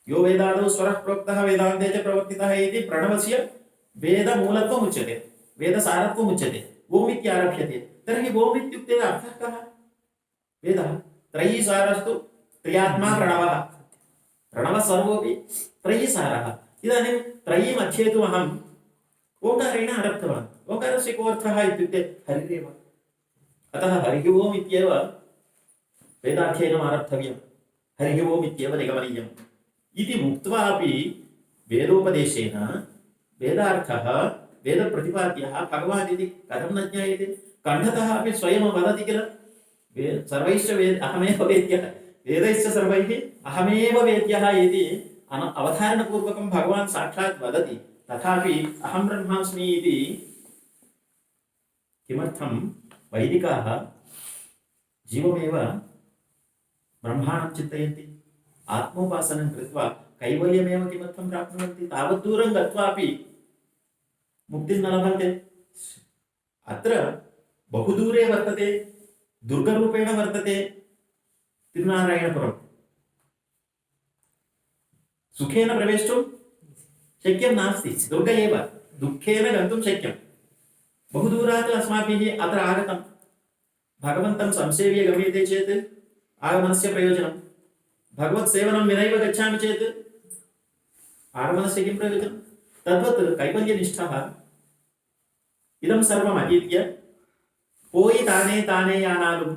यो वेदादौ स्वरः प्रोक्तः वेदान्ते च प्रवर्तितः इति प्रणवस्य वेदमूलत्वम् उच्यते, वेदसारत्वम् उच्यते, ओम् इत्यारभ्यते। तर्हि ओम् इत्युक्ते अर्थः कः? वेदः। त्रयी सारस्तु त्र्यात्मा प्रणवः, प्रणवः सर्वोऽपि त्रयी सारः। इदानीं त्रयीम् अध्येतुम् अहम् ओङ्कारेण आरब्धवान्। ओङ्कारस्य को अर्थः इत्युक्ते हरिरेव। अतः हरिः ओम् इत्येव वेदाध्ययनम् आरब्धव्यं, हरिः ओम् इत्येव निगमनीयम् इति उक्त्वापि वेदोपदेशेन वेदार्थः वेदप्रतिपाद्यः भगवान् इति कथं न ज्ञायते? कण्ठतः अपि स्वयं वदति किल, सर्वैश्च अहमेव वेद्यः, वेदैश्च सर्वैः अहमेव वेद्यः इति अवधारणपूर्वकं भगवान् साक्षात् वदति। तथापि अहं ब्रह्मास्मि इति किमर्थं वैदिकाः जीवमेव ब्रह्माणं चिन्तयन्ति? आत्मोपासनं कृत्वा कैवल्यमेव किमर्थं प्राप्नुवन्ति? तावत् दूरं गत्वापि मुक्तिं न लभन्ते। अत्र बहुदूरे वर्तते, दुर्गरूपेण वर्तते तिरुनारायणपुरम्। सुखेन प्रवेष्टुं शक्यं नास्ति, दुर्ग एव, दुःखेन गन्तुं शक्यं। बहुदूरात् अस्माभिः अत्र आगतं। भगवन्तं संसेव्य गम्यते चेत् आगमनस्य प्रयोजनं, भगवत्सेवनं विनैव गच्छामि चेत् आगमनस्य किं प्रयोजनं? तद्वत् कैवल्यनिष्ठः इदं सर्वम् अधीत्य पोयि ताने ताने यानालु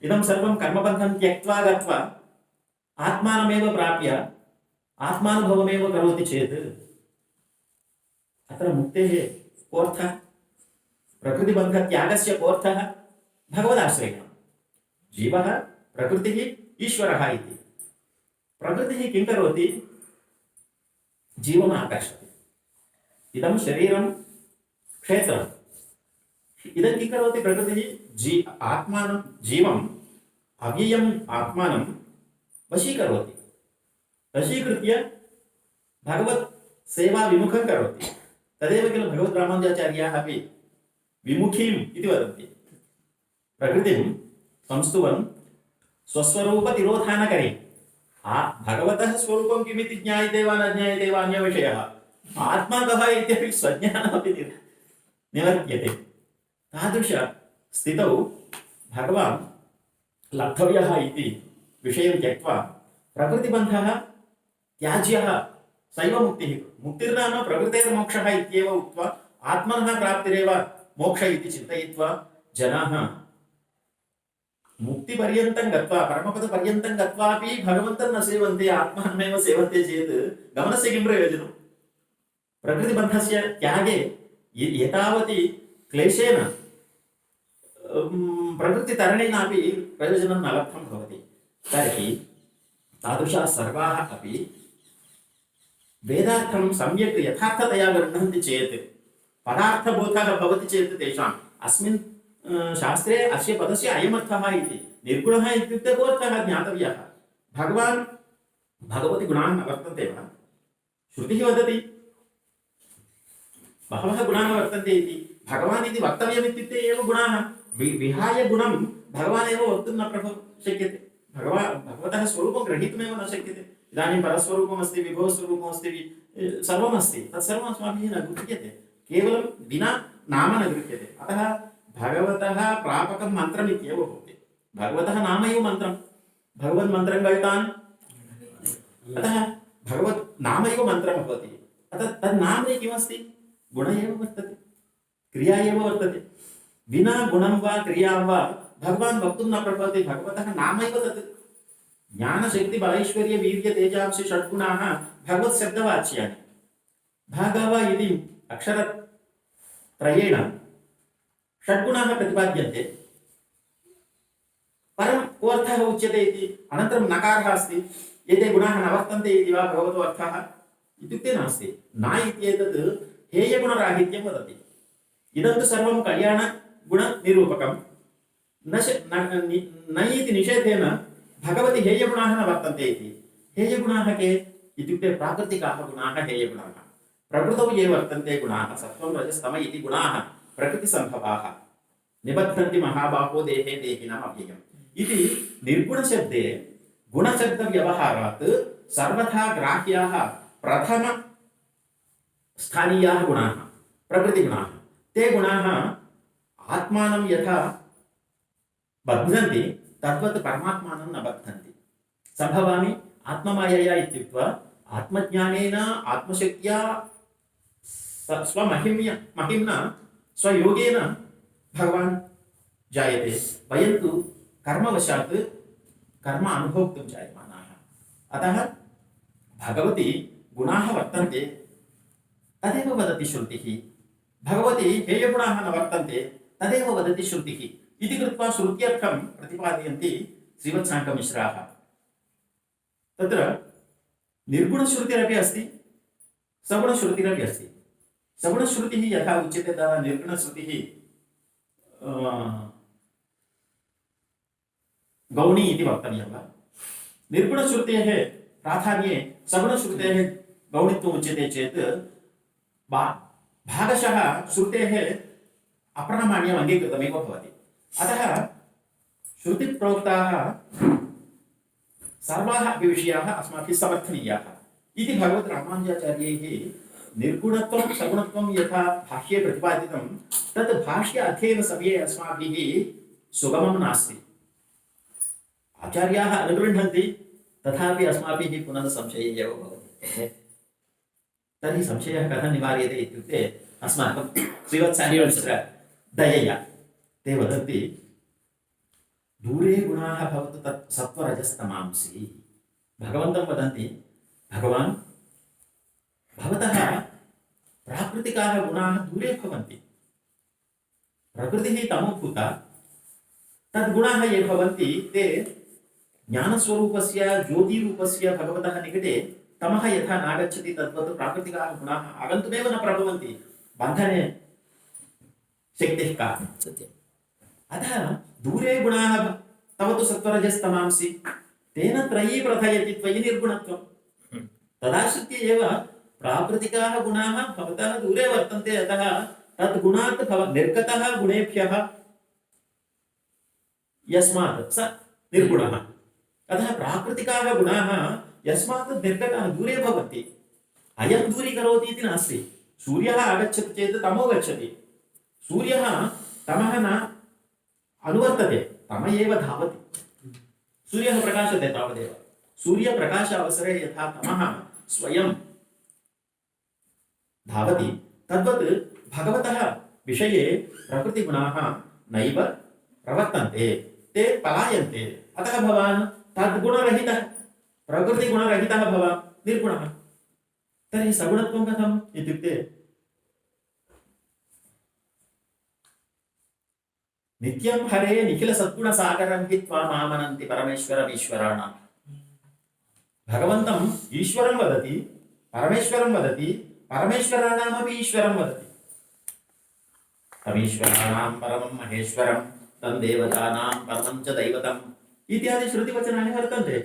इदं सर्वं कर्मबन्धं त्यक्त्वा गत्वा आत्मानमेव प्राप्य आत्मानुभवमेव करोति चेत् अत्र मुक्तेः कोऽर्थः प्रकृतिबन्धत्यागस्य कोऽर्थः भगवदाश्रयः जीवः प्रकृतिः ईश्वरः इति प्रकृतिः किं करोति जीवम् आकर्षति इदं शरीरं क्षेत्रम् इदं किं करोति प्रकृतिः आत्मानं जीवम् अव्ययम् आत्मानं वशीकरोति वशीकृत्य भगवत् सेवा विमुखं करोति तदेव किल भगवत् रामानुजाचार्याः अपि विमुखीम् इति वदन्ति प्रकृतिं संस्तुवन् स्वस्वरूपतिरोधानकरी भगवतः स्वरूपं किमिति ज्ञायते वा न ज्ञायते वा अन्यविषयः आत्मा कः इत्यपि स्वज्ञानमपि निवर्त्यते तादृश स्थितौ भगवान् लब्धव्यः इति विषयं त्यक्त्वा प्रकृतिबन्धः त्याज्यः सैव मुक्तिः मुक्तिर्नाम प्रकृतेर्मोक्षः इत्येव उक्त्वा आत्मनः प्राप्तिरेव मोक्ष इति चिन्तयित्वा जनाः मुक्तिपर्यन्तं गत्वा परमपदपर्यन्तं गत्वापि भगवन्तं न सेवन्ते आत्मानमेव सेवन्ते चेत् गमनस्य किं प्रयोजनं प्रकृतिबन्धस्य त्यागे एतावति क्लेशेन प्रकृतितरणेनापि प्रयोजनं न लब्धं भवति तर्हि तादृशाः सर्वाः अपि वेदार्थं सम्यक् यथार्थतया गृह्णन्ति चेत् पदार्थबोधः भवति चेत् तेषाम् अस्मिन् शास्त्रे अस्य पदस्य अयमर्थः इति निर्गुणः इत्युक्ते कोऽर्थः ज्ञातव्यः भगवान् भगवति गुणाः न वर्तन्ते वा श्रुतिः वदति बहवः गुणाः वर्तन्ते इति भगवान् इति वक्तव्यम् इत्युक्ते एव गुणाः विहाय गुणं भगवान् एव वक्तुं न शक्यते भगवतः स्वरूपं ग्रहीतुमेव न शक्यते इदानीं परस्वरूपमस्ति विभवस्वरूपमस्ति सर्वमस्ति तत्सर्वम् अस्माभिः न गृह्यते केवलं विना नाम न गृह्यते अतः भगवतः प्रापकं मन्त्रम् इत्येव भवति भगवतः नामैव मन्त्रं भगवन्मन्त्रं गळितान् अतः भगवत् नामैव मन्त्रं भवति अतः तन्नाम्नि किमस्ति गुण एव वर्तते क्रिया एव वर्तते विना गुणं वा क्रियां वा भगवान् वक्तुं न प्रभवति भगवतः नामैव तत् ज्ञानशक्ति बलैश्वर्य वीर्य तेजांसि षड्गुणाः भगवत्शब्दवाच्यानि भागव इति अक्षरत्रयेण षड्गुणाः प्रतिपाद्यन्ते परं कोऽर्थः उच्यते इति अनन्तरं नकारः अस्ति एते गुणाः न वर्तन्ते इति वा भगवतो अर्थः इत्युक्ते नास्ति न इत्येतत् हेयगुणराहित्यं वदति इदं तु सर्वं कल्याणगुणनिरूपकं न इति निषेधेन भगवति हेयगुणाः न वर्तन्ते इति हेयगुणाः के इत्युक्ते प्राकृतिकाः गुणाः हेयगुणाः प्रकृतौ ये वर्तन्ते गुणाः सत्त्वं रजस्तम इति गुणाः प्रकृतिसम्भवाः निबध्नन्ति महाबाहो देहे देहिनम् अव्ययम् इति निर्गुणशब्दे गुणशब्दव्यवहारात् सर्वथा ग्राह्याः प्रथम स्थानीयाः गुणाः प्रकृतिगुणाः ते गुणाः आत्मानं यथा बध्नन्ति तद्वत् परमात्मानं न बध्नन्ति सम्भवामि आत्ममायया इत्युक्त्वा आत्मज्ञानेन आत्मशक्त्या महिम्ना स्वयोगेन भगवान् जायते वयं तु कर्मवशात् कर्म अनुभोक्तुं जायमानाः अतः भगवती गुणाः वर्तन्ते तदेव वदति श्रुतिः भगवती हेयगुणाः न वर्तन्ते तदेव वदति श्रुतिः इति कृत्वा श्रुत्यर्थं प्रतिपादयन्ति श्रीवत्साङ्कमिश्राः तत्र निर्गुणश्रुतिरपि अस्ति सगुणश्रुतिरपि अस्ति सगुणश्रुतिः यथा उच्यते तदा निर्गुणश्रुतिः गौणी इति वक्तव्यं वा निर्गुणश्रुतेः प्राधान्ये सगुणश्रुतेः गौणित्वम् उच्यते चेत् भागशः श्रुतेः अप्रामाण्यम् अङ्गीकृतमेव भवति अतः श्रुतिप्रोक्ताः सर्वाः अपि विषयाः अस्माभिः समर्थनीयाः इति भगवत् रामानुजाचार्यैः निर्गुणत्वं सगुणत्वं यथा भाष्ये प्रतिपादितं तत् भाष्य अध्ययनसमये अस्माभिः सुगमं नास्ति आचार्याः अनुगृह्णन्ति तथापि अस्माभिः पुनः संशयः एव भवति तर्हि संशयः कथं निवार्यते इत्युक्ते अस्माकं श्रीवत्साङ्कमिश्र दयया ते वदन्ति दूरे गुणाः भवतु तत् सत्त्वरजस्तमांसि। भगवन्तं वदन्ति, भगवान् भवतः प्राकृतिकाः गुणाः दूरे भवन्ति। प्रकृतिः तमोभूता, तद्गुणाः ये भवन्ति ते ज्ञानस्वरूपस्य ज्योतिरूपस्य भगवतः निकटे तमः यथा नागच्छति तद्वत् प्राकृतिकाः गुणाः आगन्तुमेव न प्रभवन्ति। बन्धने शक्तिः का? सत्यम्। अतः दूरे गुणाः तव तु सत्त्वरजस्तमांसि, तेन त्रयी प्रथयति त्वयि निर्गुणत्वम्। तदाश्रित्य एव प्राकृतिकाः गुणाः भवतः दूरे वर्तन्ते। अतः तद्गुणात् निर्गतः गुणेभ्यः यस्मात् स निर्गुणः। अतः प्राकृतिकाः गुणाः यस्मात् निर्गताः दूरे भवन्ति। अयं दूरीकरोति इति नास्ति। सूर्यः आगच्छति चेत् तमो गच्छति। सूर्यः तमः न अनुवर्तते, तम एव धावति। सूर्यः प्रकाशते तावदेव। सूर्यप्रकाश अवसरे यथा तमः स्वयं धावति, तद्वत् भगवतः विषये प्रकृतिगुणाः नैव प्रवर्तन्ते, ते पलायन्ते। अतः भवान् तद्गुणरहितः, प्रकृतिगुणरहितः भवान् निर्गुणः। तर्हि सगुणत्वं कथम् इत्युक्ते नित्यं हरे निखिल सद्गुणसागरं हि त्वामामनन्ति परमेश्वरमीश्वराणाम्। भगवन्तम् ईश्वरं वदति, परमेश्वरं वदति, परमेश्वराणामपि ईश्वरं वदति। तमीश्वराणां परमं महेश्वरं तं देवतानां परमं च दैवतम् इत्यादि श्रुतिवचनानि वर्तन्ते।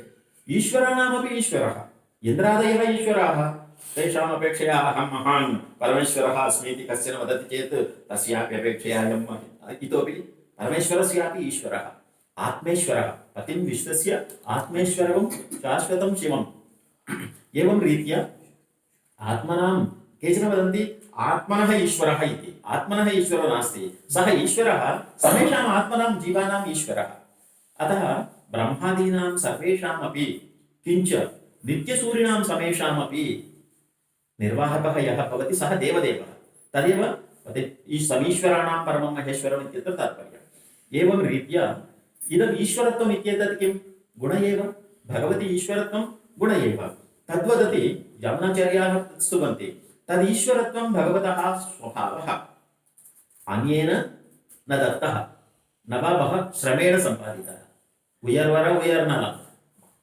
ईश्वराणामपि ईश्वरः। इन्द्रादयः ईश्वराः, तेषाम् अपेक्षया अहं महान् परमेश्वरः अस्मि इति कश्चन वदति चेत् तस्यापि अपेक्षया इतोपि परमेश्वरस्यापि ईश्वरः आत्मेश्वरः, पतिं विश्वस्य आत्मेश्वरं शाश्वतं शिवम्। एवं रीत्या आत्मनां केचन वदन्ति आत्मनः ईश्वरः इति। आत्मनः ईश्वरो नास्ति, सः ईश्वरः समेषाम् आत्मनां जीवानाम् ईश्वरः। अतः ब्रह्मादीनां सर्वेषामपि किञ्च नित्यसूरिणां समेषामपि निर्वाहकः यः भवति सः देवदेवः। तदेव समीश्वराणां परमं महेश्वरम् इत्यत्र तात्पर्यम्। एवं रीत्या इदम् ईश्वरत्वम् इत्येतत् किं? गुण एव। भगवती ईश्वरत्वं गुण एव। तद्वदति यमुनाचार्याः स्तुवन्ति, तदीश्वरत्वं भगवतः स्वभावः, अन्येन न दत्तः, न वा बहः श्रमेण सम्पादितः। उयर्वर उयर्नलं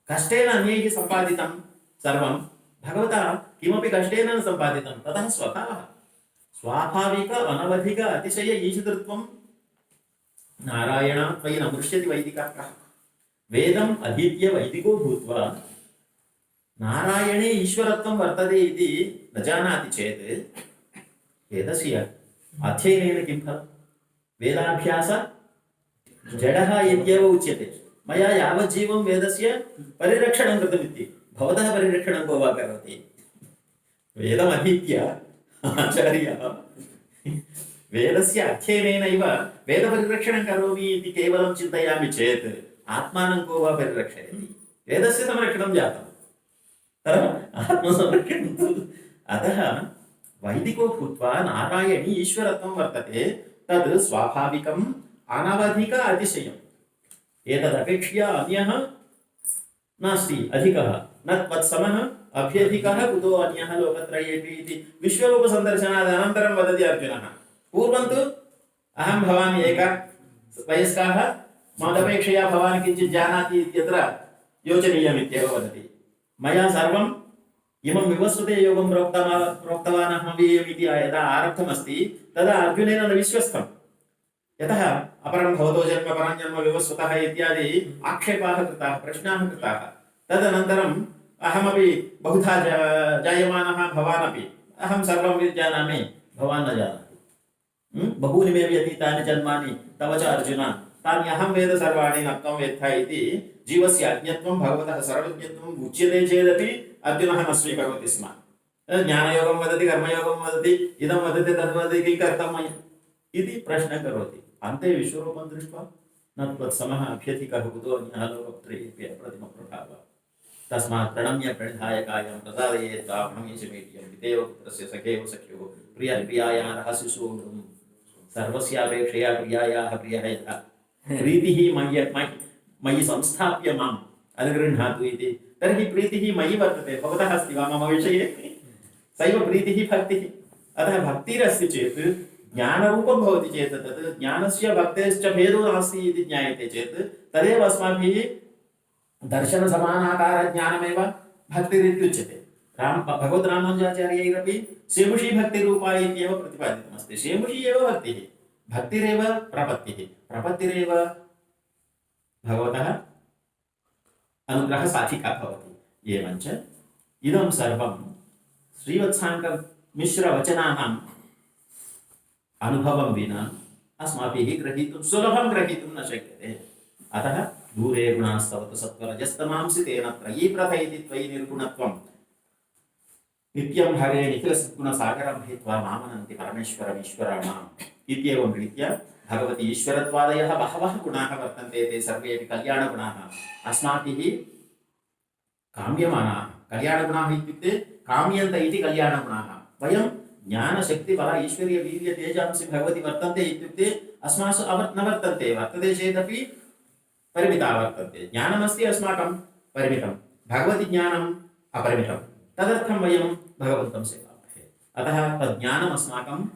कष्टेन अन्यैः सम्पादितं सर्वं भगवता किमपि कष्टेन न सम्पादितं, ततः स्वभावः। स्वाभाविक अनवधिक अतिशय ईशितृत्वं नारायण त्वयि न दृश्यति वैदिकः कः। वेदम् अधीत्य वैदिको भूत्वा नारायणे ईश्वरत्वं वर्तते इति न जानाति चेत् वेदस्य अध्ययनेन किं फलम्? वेदाभ्यास जडः इत्येव उच्यते। मया यावज्जीवं वेदस्य परिरक्षणं कृतमिति, भवतः परिरक्षणं को वा करोति? वेदमधीत्य आचार्यः वेदस्य अध्ययनेनैव वेदपरिरक्षणं करोमि इति केवलं चिन्तयामि चेत् आत्मानं को वा परिरक्षयति? वेदस्य संरक्षणं जातं, आत्मसंरक्षणं तु। अतः वैदिको भूत्वा नारायणी ईश्वरत्वं वर्तते, तद् स्वाभाविकम् अनवधिक अतिशयम्। एतदपेक्षया अन्यः नास्ति अधिकः, न त्वत्समः अभ्यधिकः कुतो अन्यः लोकत्रयेऽपि इति विश्वरूपसन्दर्शनात् अनन्तरं वदति अर्जुनः। पूर्वं तु अहं भवान् एकः वयस्काः, मदपेक्षया भवान् किञ्चित् जानाति इत्यत्र योचनीयमित्येव वदति। मया सर्वम् इमं विवस्वते योगं प्रोक्तवान् अहमव्ययम् इति यदा आरब्धमस्ति तदा अर्जुनेन न विश्वस्तम्। यतः अपरं भवतो जन्म परं जन्म विवस्वतः इत्यादि आक्षेपाः कृताः, प्रश्नाः कृताः। तदनन्तरम् अहमपि बहुधा जायमानः, भवानपि अहं सर्वं जानामि, भवान् न जानाति। बहूनि मे व्यतीतानि जन्मानि तव च अर्जुन, तानि अहं वेद सर्वाणि न त्वं वेत्थ इति जीवस्य अज्ञत्वं भगवतः सर्वज्ञत्वम् उच्यते चेदपि अर्जुनः न स्वीकरोति स्म। ज्ञानयोगं वदति, कर्मयोगं वदति, इदं वदति, तद् वदति, किं कर्तव्यम् इति प्रश्नं करोति। अन्ते विश्वरूपं दृष्ट्वा न त्वत्समः अभ्यधिकः कुतो अन्यः लोकत्रयेऽपि अप्रतिमप्रभावः। तस्मात् प्रणम्य प्रणिधाय कायं प्रसादयेत् तापणमीशमेट्यं पितेव पुत्रस्य सखेव सख्युः प्रियप्रियायाः रहस्यसूनुं सर्वस्यापेक्षया प्रियायाः प्रियः यथा प्रीतिः मयि संस्थाप्य माम् अनुगृह्णातु इति। तर्हि प्रीतिः मयि वर्तते, भवतः अस्ति वा मम विषये? सैव प्रीतिः भक्तिः। अतः भक्तिरस्ति चेत् ज्ञानरूपं भवति चेत् तत् ज्ञानस्य भक्तेश्च भेदो नास्ति इति ज्ञायते चेत् तदेव अस्माभिः दर्शनसमानाकारज्ञानमेव भक्तिरित्युच्यते। भगवद्रामानुजाचार्यैरपि शेमुषी भक्तिरूपा इत्येव प्रतिपादितमस्ति। शेमुषी एव भक्तिः, भक्तिरेव प्रपत्तिः, प्रपत्तिरेव भगवतः अनुग्रहसाधिका भवति। एवञ्च इदं सर्वं श्रीवत्साङ्कमिश्रवचनानाम् अनुभवं विना अस्माभिः ग्रहीतुं सुलभं ग्रहीतुं न शक्यते। अतः दूरे गुणास्तवतु सत्त्वरजस्तमांसि तेन त्रयी प्रथयति त्वयि निर्गुणत्वं नित्यं हरे निखिलसद्गुणसागरं हित्वा मामनन्ति परमेश्वरमीश्वराणाम् इत्येवं रीत्या भगवती ईश्वरत्वादयः बहवः गुणाः वर्तन्ते। ते सर्वेपि कल्याणगुणाः अस्माभिः काम्यमानाः। कल्याणगुणाः इत्युक्ते काम्यन्त इति कल्याणगुणाः। वयं ज्ञानशक्तिबल ईश्वरीयवीर्य तेजांसि भगवति वर्तन्ते इत्युक्ते अस्मासु न वर्तन्ते, वर्तते चेदपि परिमिता वर्तन्ते। ज्ञानमस्ति अस्माकं परिमितं, भगवति ज्ञानम् अपरिमितं। तदर्थं वयं भगवन्तं सेवामहे। अतः तज्ज्ञानम् अस्माकम्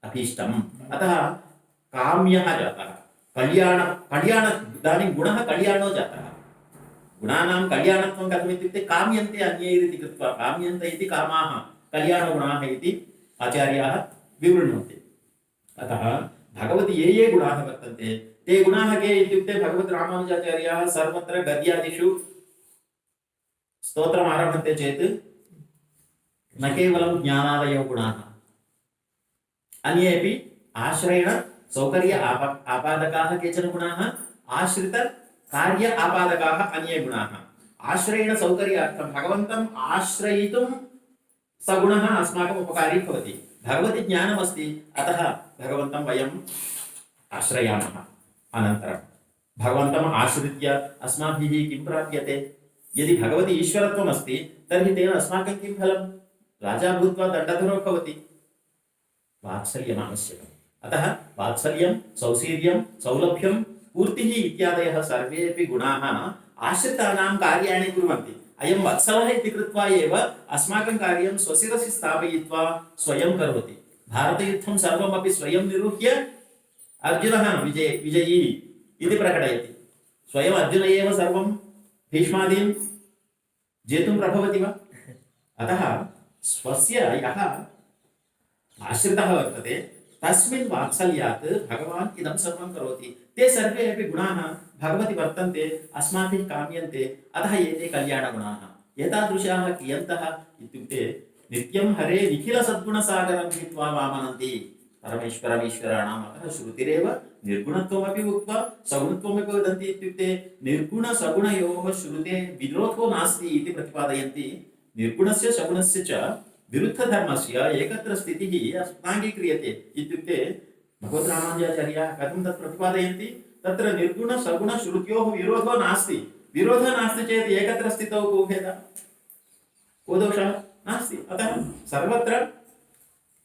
अभीष्टम्। अतः काम्यः जातः, कल्याण इदानीं गुणः कल्याणो जातः। गुणानां कल्याणत्वं कथमित्युक्ते काम्यन्ते अन्यैरिति कृत्वा, काम्यन्त इति कामाः कल्याणगुणाः इति आचार्याः विवृण्वन्ति। अतः भगवति ये गुणाः वर्तन्ते ते गुणाः के इत्युक्ते भगवद्रामानुजाचार्याः सर्वत्र गद्यादिषु स्तोत्रम् आरभन्ते चेत् न केवलं ज्ञानादयो गुणाः, अन्येपि आश्रयण सौकर्य आपादकाः केचन गुणाः, आश्रित कार्य आपादकाः अन्ये गुणाः। आश्रयण सौकर्यार्थं भगवन्तम् आश्रयितुं सगुणः अस्माकम् उपकारी भवति। भगवति ज्ञानमस्ति, अतः भगवन्तं वयम् आश्रयामः। अनन्तरं भगवन्तम् आश्रित्य अस्माभिः किं प्राप्यते? यदि भगवति ईश्वरत्वम् अस्ति तर्हि तेन अस्माकं किं फलं? राजा भूत्वा दण्डधरो भवति। वात्सल्यम् आवश्यकम्। अतः वात्सल्यं, सौशीर्यं, सौलभ्यं, पूर्तिः इत्यादयः सर्वेपि गुणाः आश्रितानां कार्याणि कुर्वन्ति। अयं वत्सलः इति कृत्वा एव अस्माकं कार्यं स्वशिरसि स्थापयित्वा स्वयं करोति। भारतयुद्धं सर्वमपि स्वयं निरूह्य अर्जुनः विजयी इति प्रकटयति। स्वयम् अर्जुन एव सर्वं भीष्मादीन् जेतुं प्रभवति वा? अतः स्वस्य यः आश्रितः वर्तते तस्मिन् वात्सल्यात् भगवान् इदं सर्वं करोति। ते सर्वे अपि गुणाः भगवति वर्तन्ते, अस्माभिः काम्यन्ते, अतः एते कल्याणगुणाः। एतादृशाः कियन्तः इत्युक्ते नित्यं हरे निखिलसद्गुणसागरं हित्वा वामनन्ति परमेश्वरमीश्वराणाम्। अतः श्रुतिरेव निर्गुणत्वमपि उक्त्वा सगुणत्वमपि वदन्ति। इत्युक्ते निर्गुणसगुणयोः श्रुते विरोधो नास्ति इति प्रतिपादयन्ति। निर्गुणस्य सगुणस्य च विरुद्धधर्मस्य एकत्र स्थितिः अस्माङ्गीक्रियते इत्युक्ते भगवद्रामानुजाचार्याः कथं तत् प्रतिपादयन्ति? तत्र निर्गुणसगुणश्रुत्योः विरोधो नास्ति। विरोधः नास्ति चेत् एकत्र स्थितौ को भेदः, को दोषः? नास्ति। अतः सर्वत्र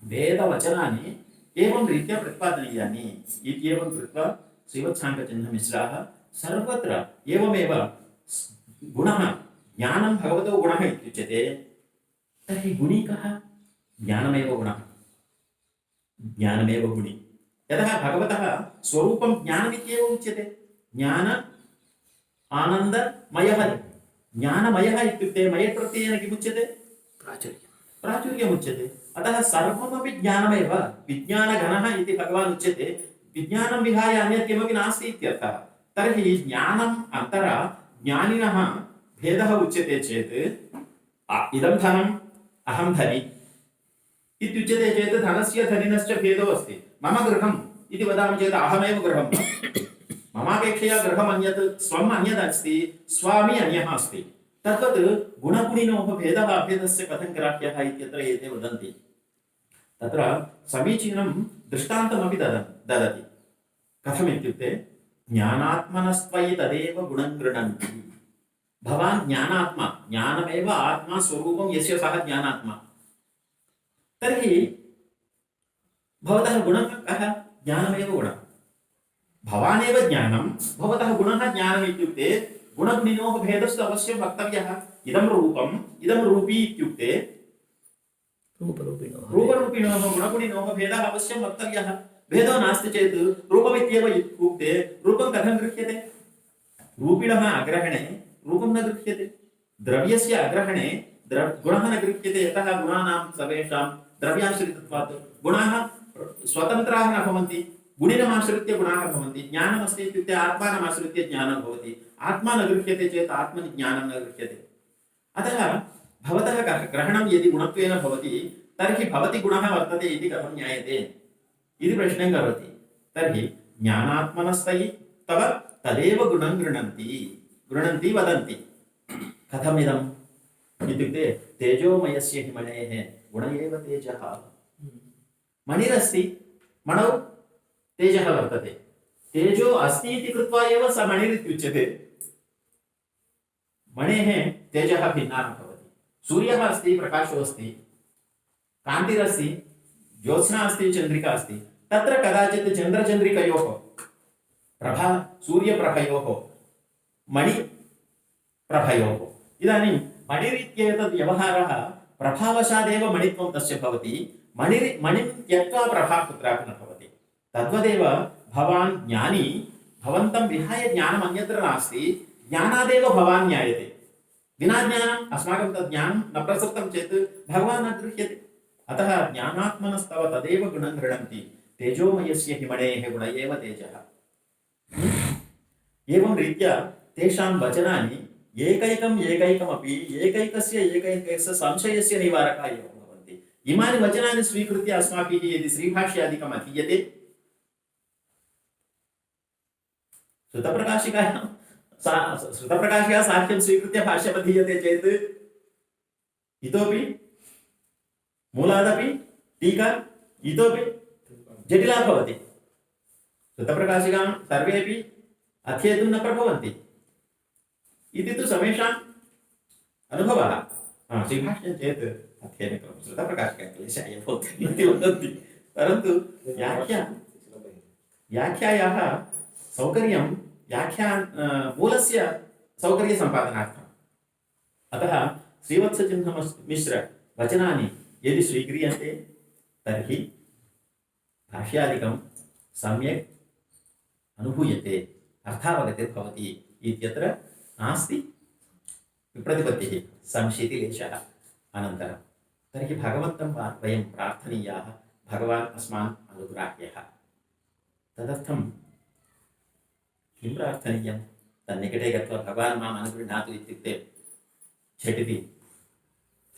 वेदवचनानि एवं रीत्या प्रतिपादनीयानि इत्येवं कृत्वा श्रीवत्साङ्कचिह्नमिश्राः सर्वत्र एवमेव गुणः, ज्ञानं भगवतो गुणः इत्युच्यते। तर्हि गुणी कः? ज्ञानमेव गुणः, ज्ञानमेव गुणी। यतः भगवतः स्वरूपं ज्ञानमित्येव उच्यते। ज्ञान आनन्दमयः। ज्ञानमयः इत्युक्ते मयप्रत्ययेन किमुच्यते? प्राचुर्यमुच्यते। अतः सर्वमपि ज्ञानमेव। विज्ञानघनः इति भगवान् उच्यते। विज्ञानं विहाय अन्यत् किमपि नास्ति इत्यर्थः। तर्हि ज्ञानम् अन्तरा ज्ञानिनः भेदः उच्यते चेत् इदं धनम् अहं धनी इत्युच्यते चेत् धनस्य धनिनश्च भेदो अस्ति। मम गृहम् इति वदामि चेत् अहमेव गृहं ममापेक्षया गृहम् अन्यत्, स्वम् अन्यत् अस्ति, स्वामी अन्यः अस्ति। तद्वत् गुणगुणिनोः भेदः अभेदस्य कथं ग्राह्यः इत्यत्र एते वदन्ति। तत्र समीचीनं दृष्टान्तमपि ददति। कथमित्युक्ते ज्ञानात्मनस्त्वयि तदेव गुणं गृह्णन्ति। भवान् ज्ञानात्मा, ज्ञानमेव आत्मा स्वरूपं यस्य सः ज्ञानात्मा। तर्हि भवतः गुणः कः? ज्ञानमेव गुणः। भवानेव ज्ञानं भवतः गुणः ज्ञानम् इत्युक्ते गुणगुणिनोः भेदस्तु अवश्यं वक्तव्यः। इदं रूपम् इदं रूपी इत्युक्ते रूपरूपिणोः गुणगुणिनोः भेदः अवश्यं वक्तव्यः। भेदो नास्ति चेत् रूपमित्येव उक्ते रूपं कथं गृह्यते? रूपिणः अग्रहणे रूपं न गृह्यते, द्रव्यस्य अग्रहणे गुणः न गृह्यते। यतः गुणानां सर्वेषां द्रव्याश्रितत्वात् गुणाः स्वतन्त्राः न भवन्ति, गुणिनमाश्रित्य गुणाः भवन्ति। ज्ञानमस्ति इत्युक्ते आत्मानमाश्रित्य ज्ञानं भवति। आत्मा न गृह्यते चेत् आत्मनि ज्ञानं न गृह्यते। अतः भवतः ग्रहणं यदि गुणत्वेन भवति तर्हि भवति गुणः वर्तते इति कथं ज्ञायते इति प्रश्नं करोति। तर्हि ज्ञानात्मनस्तै तव तदेव गुणं गृह्णन्ति वदन्ति। कथमिदम् इत्युक्ते तेजोमयस्य हि मणेः गुण एव तेजः। मणिरस्ति, मणौ तेजः वर्तते, तेजो अस्ति इति कृत्वा एव स मणिरित्युच्यते। मणेः तेजः भिन्नः भवति। सूर्यः अस्ति, प्रकाशो अस्ति, कान्तिरस्ति, ज्योत्स्ना अस्ति, चन्द्रिका अस्ति। तत्र कदाचित् चन्द्रचन्द्रिकयोः प्रभा सूर्यप्रभयोः मणिप्रभयोः इदानीं मणिरित्येतद् व्यवहारः प्रभावशादेव मणित्वं तस्य भवति। मणिं त्यक्त्वा प्रभा कुत्रापि न भवति। तद्वदेव भवान् ज्ञानी, भवन्तं विहाय ज्ञानम् अन्यत्र नास्ति, ज्ञानादेव भवान् ज्ञायते। विना ज्ञानम् अस्माकं तद् ज्ञानं न प्रसक्तं चेत् भगवान् न गृह्यते। अतः ज्ञानात्मनस्तव तदेव गुणं गृह्णन्ति। तेजोमयस्य हि मणेः गुण एव तेजः। एवं रीत्या तेषां वचनानि एकैकमपि एकैकस्य संशयस्य निवारकाः एव भवन्ति। इमानि वचनानि स्वीकृत्य अस्माभिः यदि श्रीभाष्यादिकम् अधीयते, श्रुतप्रकाशिका साक्ष्यं स्वीकृत्य भाष्यमधीयते चेत् इतोपि मूलादपि टीका इतोपि जटिला भवति। श्रुतप्रकाशिकां सर्वेपि अध्येतुं न प्रभवन्ति इति तु समेषाम् अनुभवः। श्रीभाष्यं चेत् अध्ययनं करोमि, श्रुतप्रकाशिका क्लेशाय भवति इति वदन्ति। परन्तु व्याख्यायाः सौकर्यं मूलस्य सौकर्यसम्पादनार्थम्। अतः श्रीवत्सचिह्नमिश्र वचनानि यदि स्वीक्रियन्ते तर्हि भाष्यादिकं सम्यक् अनुभूयते, अर्थावगतिर्भवति इत्यत्र नास्ति प्रतिपत्तिः, संशीतिलेशः। अनन्तरं तर्हि भगवन्तं वयं प्रार्थनीयाः, भगवान् अस्मान् अनुग्राह्यः। तदर्थं किं प्रार्थनीयं? तन्निकटे गत्वा भगवान् माम् अनुगृह्णातु इत्युक्ते झटिति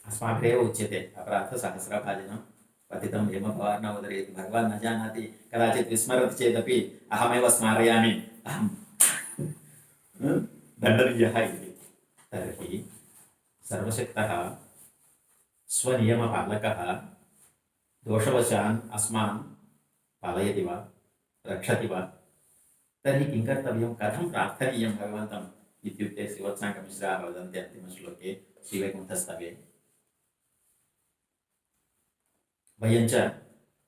अस्माभिरेव उच्यते अपराधसहस्रभाजनं पतितं हेमभवार्णवदरे इति। भगवान् न जानाति, कदाचित् विस्मरति चेदपि अहमेव स्मारयामि, अहं दण्डनीयः इति। तर्हि सर्वशक्तः स्वनियमपालकः दोषवशान् अस्मान् पालयति वा, रक्षति वा? तर्हि किं कर्तव्यं, कथं प्रार्थनीयं भगवन्तम् इत्युक्ते श्रीवत्साङ्कमिश्राः वदन्ति अन्तिमश्लोके श्रीवैकुण्ठस्तवे। वयं च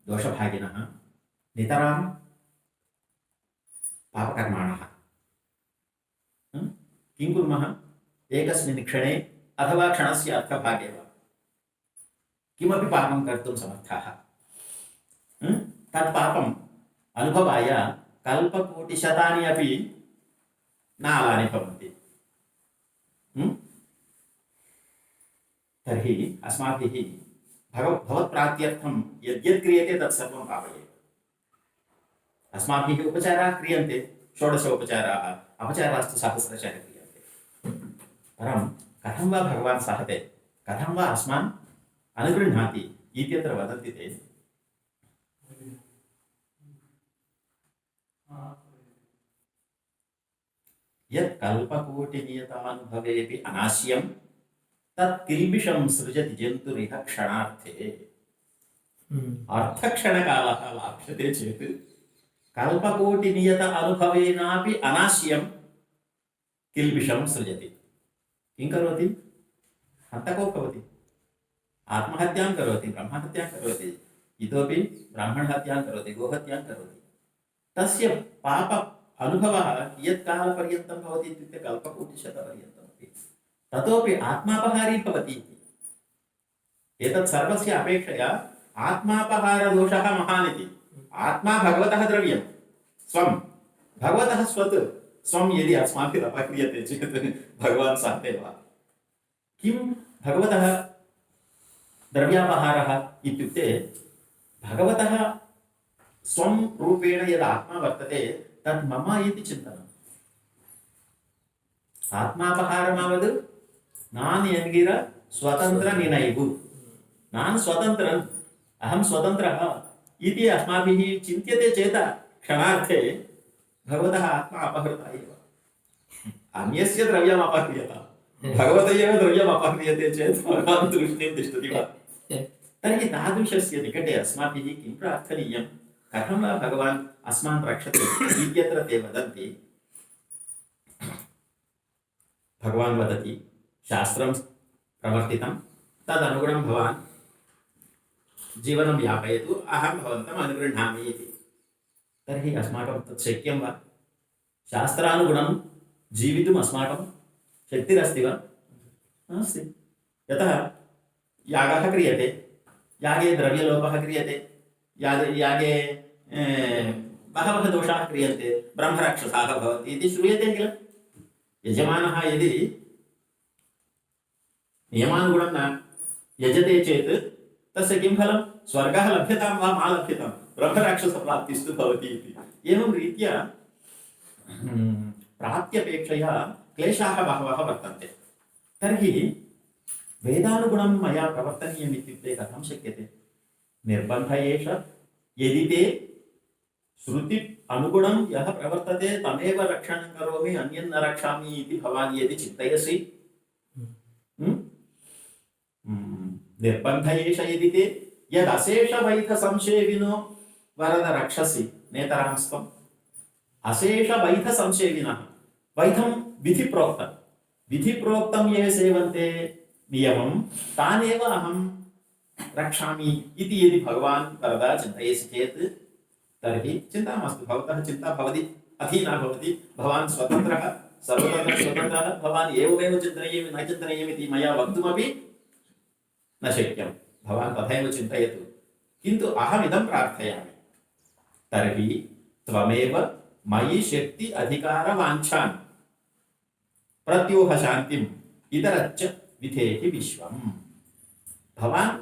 दोषभागिनः नितरां पापकर्माणः किं कुर्मः? एकस्मिन् क्षणे अथवा क्षणस्य अर्थभागे वा किमपि पापं कर्तुं समर्थाः। तत् पापम् अनुभवाय कल्पकोटिशतानि अपि नालानि भवन्ति। तर्हि अस्माभिः भगवत्प्राप्त्यर्थं यद्यत् क्रियते तत्सर्वं पापयेत्। अस्माभिः उपचाराः क्रियन्ते, षोडशोपचाराः, अपचारास्तु सहस्रशः क्रियन्ते। परं कथं वा भगवान् सहते, कथं वा अस्मान् अनुगृह्णाति इत्यत्र वदन्ति ते। यत् कल्पकोटिनियतानुभवेऽपि अनाश्यं तत् किल्बिषं सृजति जन्तुरिह क्षणार्थे। अर्थक्षणकालः लाभ्यते चेत् कल्पकोटिनियत अनुभवेनापि अनाश्यं किल्बिषं सृजति। किं करोति? हन्तको भवति, आत्महत्यां करोति, ब्रह्महत्यां करोति, इतोपि ब्राह्मणहत्यां करोति, गोहत्यां करोति। तस्य पाप अनुभवः कियत्कालपर्यन्तं भवति इत्युक्ते कल्पकोटिशतपर्यन्तमपि ततोपि आत्मापहारी भवति इति। एतत् सर्वस्य अपेक्षया आत्मापहारदोषः महान् इति। आत्मा भगवतः द्रव्यं स्वं भगवतः स्वत् स्वं यदि अस्माभिः अपह्रियते चेत् भगवान् सहते वा? किं भगवतः द्रव्यापहारः इत्युक्ते भगवतः स्वं रूपेण यद् आत्मा वर्तते तत् मम इति चिन्तनम्। आत्मापहारमावद् नान् एन्गिर स्वतन्त्र निनैवु। नान् स्वतन्त्रम् अहं स्वतन्त्रः इति अस्माभिः चिन्त्यते चेत् क्षणार्थे भगवतः आत्मा अपहृता एव। अन्यस्य द्रव्यम् अपह्रियत भगवतः एव द्रव्यम् अपह्रियते चेत् भगवान् तूष्णीं तिष्ठति वा? तर्हि तादृशस्य निकटे अस्माभिः किं प्रार्थनीयं? कथं वा भगवान् अस्मान् रक्षति इत्यत्र ते वदन्ति। भगवान् वदति शास्त्रं प्रवर्तितं तदनुगुणं भवान् जीवनं यापयतु अहं भवन्तम् अनुगृह्णामि इति। तर्हि अस्माकं तत् शक्यं वा? शास्त्रानुगुणं जीवितुम् अस्माकं शक्तिरस्ति वा? नास्ति। यतः यागः क्रियते, यागे द्रव्यलोपः क्रियते, यागे बहवः दोषाः क्रियन्ते, ब्रह्मराक्षसाः भवन्ति इति श्रूयते किल? यजमानः यदि नियमानुगुणं न यजते चेत् तस्य किं फलं? स्वर्गः लभ्यतां वा मा लभ्यतां, ब्रह्मराक्षसप्राप्तिस्तु भवति इति। एवं रीत्या प्राप्त्यपेक्षया क्लेशाः बहवः वर्तन्ते। तर्हि वेदानुगुणं मया प्रवर्तनीयम् इत्युक्ते कथं शक्यते? निर्बन्ध एष यदि ते श्रुति अनुगुणं यः प्रवर्तते तमेव रक्षणं करोमि अन्यं न रक्षामि इति भवान् यदि चिन्तयसि, निर्बन्ध एष यदि ते यदशेषवैधसंशयविनो वरद रक्षसि नेतरां स्वम्। अशेषवैधसंशयविनः वैधं विधिप्रोक्तं ये सेवन्ते नियमं तानेव अहं रक्षामि इति यदि भगवान् वरदा चिन्तयसि चेत् तर्हि चिन्ता मास्तु। भवतः चिन्ता भवति अधीना भवति। भवान् स्वतन्त्रः सर्वतः स्वतन्त्रः। भवान् एवमेव चिन्तनीयं न चिन्तनीयम् इति मया वक्तुमपि न शक्यं। भवान् तथैव चिन्तयतु। किन्तु अहमिदं प्रार्थयामि, तर्हि त्वमेव मयि शक्ति अधिकारवाञ्छान् प्रत्यूह शान्तिम् इतरच्च विधेहि विश्वम्। भवान्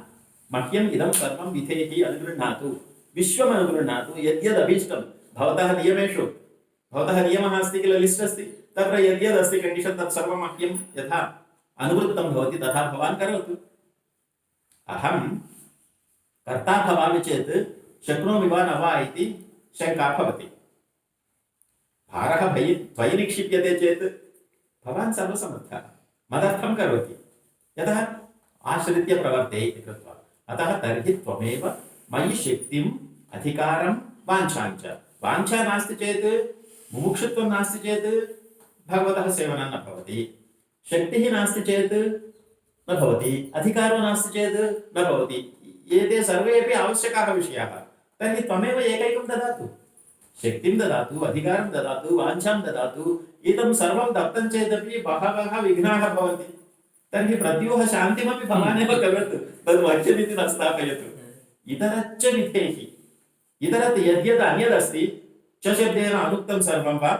मह्यम् इदं सर्वं विधेहि अनुगृह्णातु, विश्वम् अनुगृह्णातु। यद्यदभीष्टं भवतः नियमेषु, भवतः नियमः अस्ति किल, लिस्ट् अस्ति, तत्र यद्यदस्ति कण्डीषन् तत्सर्वं मह्यं यथा अनुवृत्तं भवति तथा भवान् करोतु। अहं कर्ता भवामि चेत् शक्नोमि वा न वा इति शङ्का भवति। भारः त्वयि निक्षिप्यते चेत् भवान् सर्वसमर्थः, मदर्थं करोति, यतः आश्रित्य प्रवर्ते इति कृत्वा। अतः तर्हि त्वमेव मयि शक्तिम् अधिकारं वाञ्छाञ्च। वाञ्छा नास्ति चेत्, मुमुक्षुत्वं नास्ति चेत् भगवतः सेवनं न भवति। शक्तिः नास्ति चेत् न भवति, अधिकारो नास्ति चेत् न भवति। एते सर्वे अपि आवश्यकाः विषयाः। तर्हि त्वमेव एकैकं ददातु, शक्तिं ददातु, अधिकारं ददातु, वाञ्छां ददातु। इदं सर्वं दत्तं चेदपि बहवः विघ्नाः भवन्ति। तर्हि प्रत्यूह शान्तिमपि भवानेव करोतु, तद् वाक्यमिति न स्थापयतु। इतरच्च विधेहि, इतरत् यद्यद् अन्यदस्ति च शब्देन अनुक्तं सर्वं वा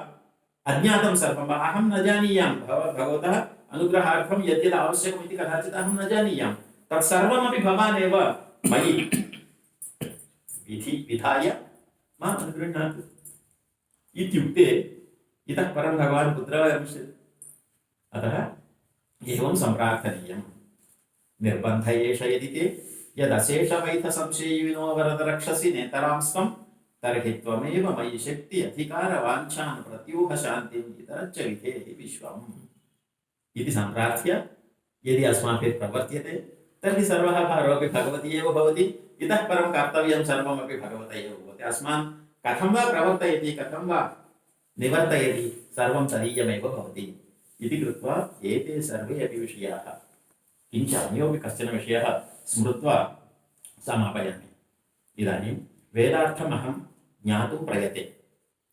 अज्ञातं सर्वं वा अहं न जानीयां। भगवतः अनुग्रहार्थं यद्यद् आवश्यकम् इति कदाचित् अहं न जानीयां। तत्सर्वमपि भवानेव मयि विधाय माम् अनुगृह्णातु इत्युक्ते इतः परं भगवान् कुत्र गमिष्यति? अतः एवं सम्प्रार्थनीयम्। निर्बन्ध एष यदि ते यदशेषवैधसंशयिनो वरद रक्षसि नेतरां स्वं, तर्हि त्वमेव मयि शक्ति अधिकारवाञ्छान् प्रत्यूह शान्तिम् इतरच्च विधेहि विश्वम् इति सम्प्रार्थ्य यदि अस्माभिः प्रवर्त्यते तर्हि सर्वः भारोऽपि भगवती एव भवति। इतः परं कर्तव्यं सर्वमपि भगवता एव भवति। अस्मान् कथं वा प्रवर्तयति, कथं वा निवर्तयति, सर्वं तदीयमेव भवति इति कृत्वा एते सर्वे अपि विषयाः, किञ्च अन्योपि कश्चन विषयः स्मृत्वा समापयामि। इदानीं वेदार्थम् अहं ज्ञातुं प्रयते।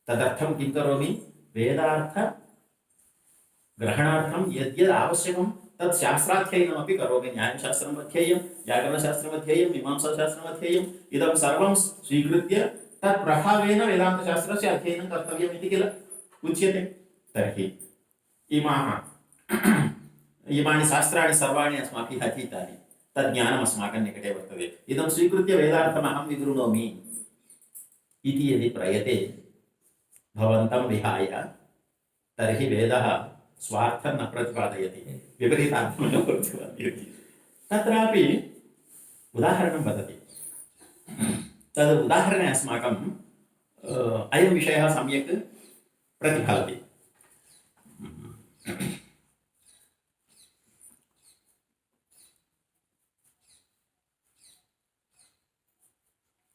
तदर्थं किं करोमि वेदार्थ ग्रहणार्थं यद्यद् आवश्यकं तत् शास्त्राध्ययनमपि करोमि न्यायशास्त्रम् अध्येयं व्याकरणशास्त्रम् अध्येयं मीमांसाशास्त्रम् अध्येयं इदं सर्वं स्वीकृत्य तत् प्रभावेन वेदान्तशास्त्रस्य अध्ययनं कर्तव्यम् इति किल उच्यते तर्हि इमानि शास्त्राणि सर्वाणि अस्माभिः अधीतानि तद् ज्ञानम् अस्माकं निकटे वर्तते इदं स्वीकृत्य वेदार्थमहं विगृह्णोमि इति यदि प्रयते भवन्तं विहाय तर्हि वेदः स्वार्थं न प्रतिपादयति विपरीतार्थमेव प्रतिपादयति तत्रापि उदाहरणं वदति तद् उदाहरणे अस्माकं अयं विषयः सम्यक् प्रतिफलति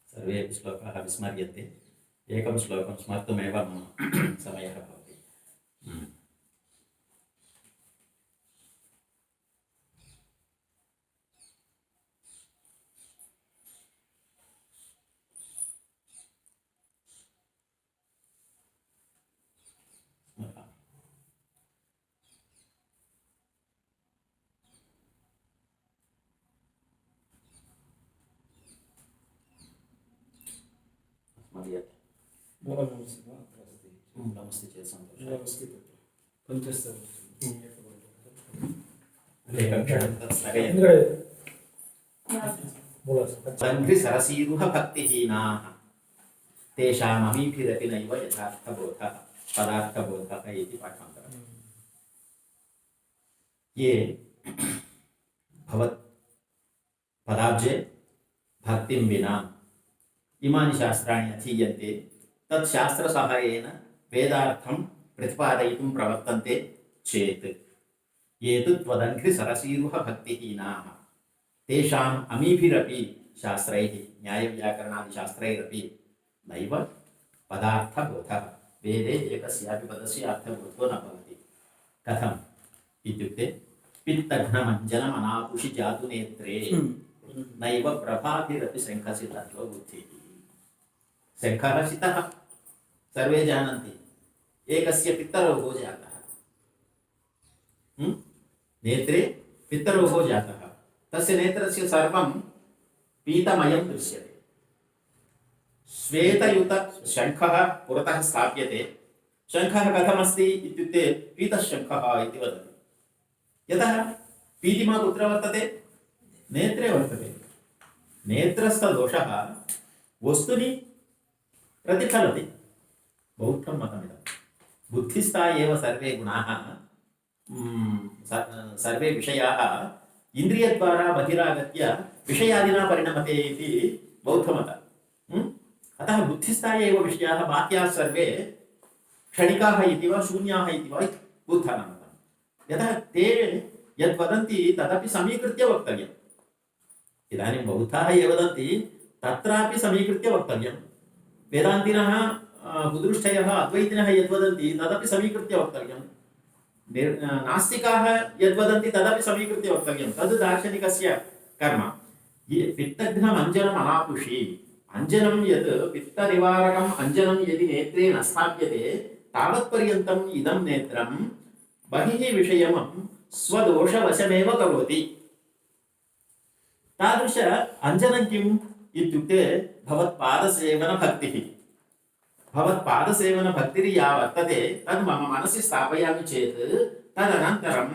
सर्वे श्लोकाः विस्मर्यन्ते एकं श्लोकं स्मर्तुमेव मम समयः भवति मूलमस्ति वा अत्र अस्ति नमस्ते चेत् सन्तोषः मूलमस्ति तत्र पञ्चस्तरं एकं क्षणं तत् स्थगयन्तु ఎందుకంటే మూలమస్తి तन्भि सरसीरुह भक्तिहीनाः तेषाममीभिरपि नैव यथार्थबोधः पदार्थबोधः इति पाठान्तरम् ये भवत् पदाब्जे भक्तिं विना इमानि शास्त्राणि अधीयन्ते तत् शास्त्रसहायेन वेदार्थं प्रतिपादयितुं प्रवर्तन्ते चेत् ये तु त्वदङ्घ्रिसरसीरुह भक्तिहीनाः तेषाम् अमीभिरपि शास्त्रैः न्यायव्याकरणादिशास्त्रैरपि नैव पदार्थबोधः वेदे एकस्यापि पदस्य अर्थबोधो न भवति कथम् इत्युक्ते पित्तघ्नमञ्जनमनापुषि जातुनेत्रे नैव प्रभाभिरपि शङ्खसितत्व बुद्धिः शङ्खः सितः सर्वे जानन्ति एकस्य पित्तरोगो जातः नेत्रे पित्तरोगो जातः तस्य नेत्रस्य सर्वं पीतमयं दृश्यते श्वेतयुतशङ्खः पुरतः स्थाप्यते शङ्खः कथमस्ति इत्युक्ते पीतशङ्खः इति वदति यतः पीतिमा कुत्र वर्तते नेत्रे वर्तते नेत्रस्थदोषः वस्तुनि प्रतिफलति बौद्धं मतमिदं बुद्धिस्था एव सर्वे गुणाः सर्वे विषयाः इन्द्रियद्वारा बहिरागत्य विषयादिना परिणमते इति बौद्धमतम् अतः बुद्धिस्था एव विषयाः बाह्याः सर्वे क्षणिकाः इति वा शून्याः इति वा बुद्धानां मतम् यतः ते यद् वदन्ति तदपि समीकृत्य वक्तव्यम् इदानीं बौद्धाः ये वदन्ति तत्रापि समीकृत्य वक्तव्यं वेदान्तिनः बुदृष्टयः अद्वैतिनः यद्वदन्ति तदपि समीकृत्य वक्तव्यं नास्तिकाः यद्वदन्ति तदपि समीकृत्य वक्तव्यं तद् दार्शनिकस्य कर्म ये पित्तघ्नम् अञ्जनम् अनापुषि अञ्जनं यत् पित्तनिवारकम् अञ्जनं यदि नेत्रे न स्थाप्यते तावत्पर्यन्तम् इदं नेत्रं बहिः विषयं स्वदोषवशमेव करोति तादृश अञ्जनं किम् इत्युक्ते भवत्पादसेवनभक्तिः भवत्पादसेवनभक्तिः या वर्तते तद् मम मनसि स्थापयामि चेत् तदनन्तरं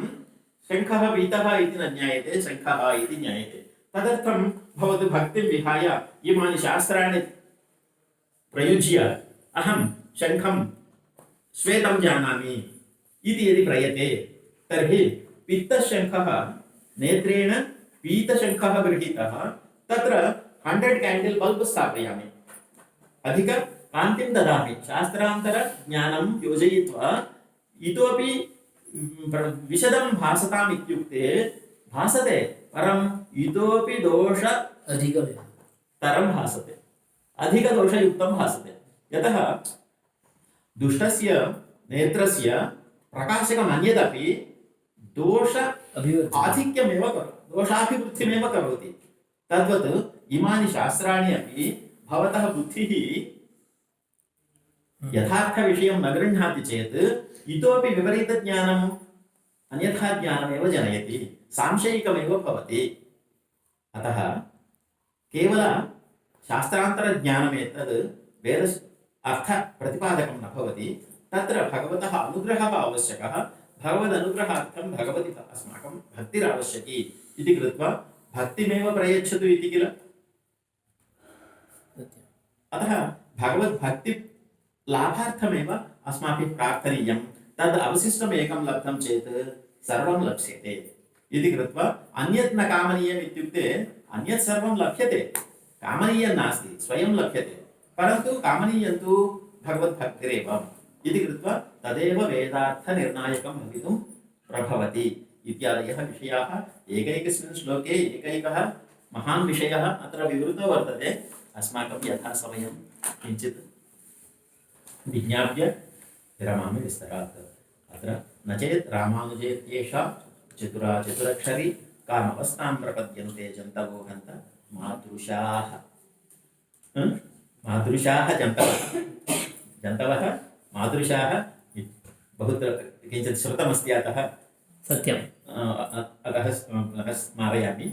शङ्खः पीतः इति न ज्ञायते शङ्खः इति ज्ञायते तदर्थं भवतु भक्तिं विहाय इमानि शास्त्राणि प्रयुज्य अहं शङ्खं श्वेतं जानामि इति यदि प्रयते तर्हि पित्तशङ्खः नेत्रेण पीतशङ्खः गृहीतः तत्र 100 कैण्डल् बल्ब् स्थापयामि अधिक कान्तिं ददामि शास्त्रान्तरज्ञानं योजयित्वा इतोपि विशदं भासताम् इत्युक्ते भासते परम् इतोपि दोष अधिकतरं भासते अधिकदोषयुक्तं भासते यतः दुष्टस्य नेत्रस्य प्रकाशकम् अन्यदपि दोष आधिक्यमेव दोषाभिवृद्धिमेव करोति तद्वत् इमानि शास्त्राणि अपि भवतः बुद्धिः यथार्थविषयं न गृह्णाति चेत् इतोपि विपरीतज्ञानम् अन्यथा ज्ञानमेव जनयति, सांशयिकमेव भवति। अतः केवल शास्त्रान्तरज्ञानमेतद् वेद अर्थप्रतिपादकं न भवति, तत्र भगवतः अनुग्रहः आवश्यकः। भगवदनुग्रहार्थं भगवति अस्माकं भक्तिरावश्यकी इति कृत्वा भक्तिमेव प्रयच्छतु इति किल। अतः भगवद्भक्ति लाभार्थमेव अस्माभिः प्रार्थनीयं। तद् अवशिष्टम् एकं लब्धं चेत् सर्वं लप्स्यते इति कृत्वा अन्यत् न कामनीयम् इत्युक्ते अन्यत् सर्वं लभ्यते, कामनीयं नास्ति, स्वयं लभ्यते, परन्तु कामनीयं तु भगवद्भक्तिरेव इति कृत्वा तदेव वेदार्थनिर्णायकं भवितुं प्रभवति इत्यादयः विषयाः एकैकस्मिन् श्लोके एकैकः महान् विषयः अत्र विवृतो वर्तते। अस्माकं यथा समयं किञ्चित् विज्ञाप्य विरमामि विस्तरात्। अत्र न चेत् रामानुजेत्येषा चतुरा चतुरक्षरी कामवस्थां प्रपद्यन्ते जन्तवो हन्त मादृशाः। मादृशाः जन्तवः मादृशाः बहुत्र किञ्चित् श्रुतमस्ति, अतः सत्यम्। अतः स्मारयामि।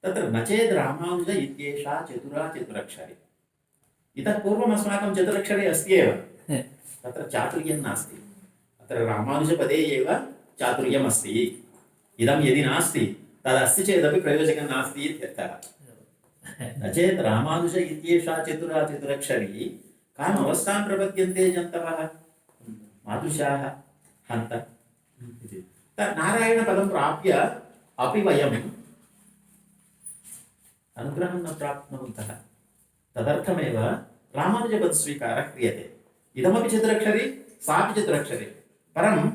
तत्र न चेत् रामानुज इत्येषा चतुरा चतुरक्षरी, इतः पूर्वम् अस्माकं चतुरक्षरी अस्ति एव, तत्र चातुर्यं नास्ति। अत्र रामानुजपदे एव चातुर्यम् अस्ति। इदं यदि नास्ति तदस्ति चेदपि प्रयोजकं नास्ति इत्यर्थः। न चेत् रामानुज इत्येषा चतुरा चतुरक्षरी काम् अवस्थां प्रपद्यन्ते जन्तवः मादृशाः हन्त इति। नारायणपदं प्राप्य अपि वयम् अनुग्रहं न प्राप्नुवन्तः, तदर्थमेव रामानुजपदस्वीकारः क्रियते। इदमपि चतुरक्षरी, सापि चतुरक्षरी, परम्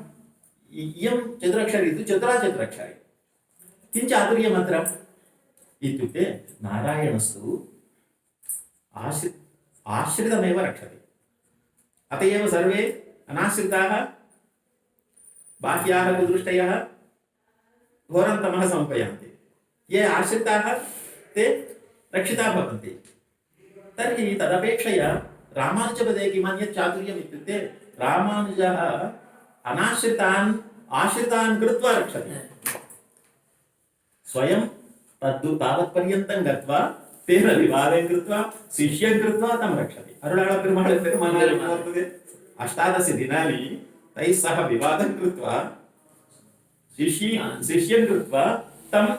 इयं चतुरक्षरी तु चतुरा चतुरक्षरी। किं चातुर्यम् अत्र इत्युक्ते नारायणस्तु आश्रितमेव रक्षति। अत एव सर्वे अनाश्रिताः बाह्याः कुदृष्टयः घोरं तमः समुपयान्ति। ये आश्रिताः ते रक्षिताः भवन्ति। तर्हि तदपेक्षया रामानुजपदे किमन्यत् चातुर्यम् इत्युक्ते रामानुजः अनाश्रितान् आश्रितान् कृत्वा रक्षति। स्वयं तावत्पर्यन्तं गत्वा तेन विवादं कृत्वा शिष्यं कृत्वा तं रक्षति। अरुणाळपेरुमाळ् वर्तते, 18 दिनानि तैः सह विवादं कृत्वा शिष्यं कृत्वा तम्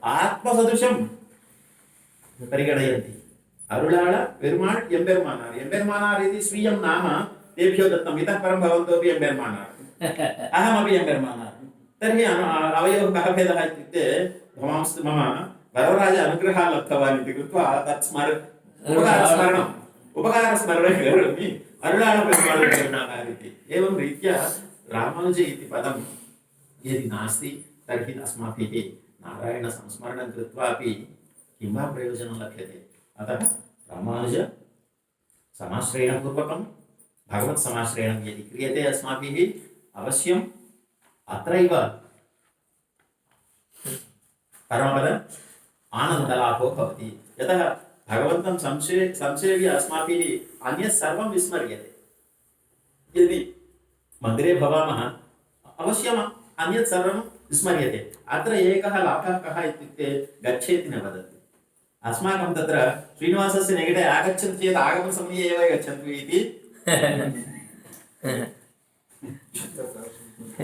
आत्मसदृशं परिगणयन्ति। अरुणाळ पेरुमाळ् एम्बेर्मानार् इति स्वीयं नाम तेभ्यो दत्तम्। इतः परं भवन्तोपि एम्बेर्मानार्, अहमपि एम्बेर्मानार्। तर्हि अवयोः कः भेदः इत्युक्ते मम वरदराज अनुग्रहः लब्धवान् इति कृत्वा तत् उपकारस्मरणं करोमि। अरुणाळपेरुमाळ् इति एवं रीत्या रामानुज इति पदं यदि नास्ति तर्हि अस्माभिः नारायणसंस्मरणं कृत्वापि किं वा प्रयोजनं लभ्यते। अतः रामानुज समाश्रयणपूर्वकं भगवत् समाश्रयणं यदि क्रियते अस्माभिः अवश्यम् अत्रैव परमपद आनन्दलाभो भवति। यतः भगवन्तं संसेव्य अस्माभिः अन्यत् सर्वं विस्मर्यते। यदि मन्दिरे भवामः अवश्यम् अन्यत् सर्वं विस्मर्यते। अत्र एकः लाभः कः इत्युक्ते गच्छेति न वदति। अस्माकं तत्र श्रीनिवासस्य निकटे आगच्छन्ति चेत् आगमनसमये एव गच्छन्तु इति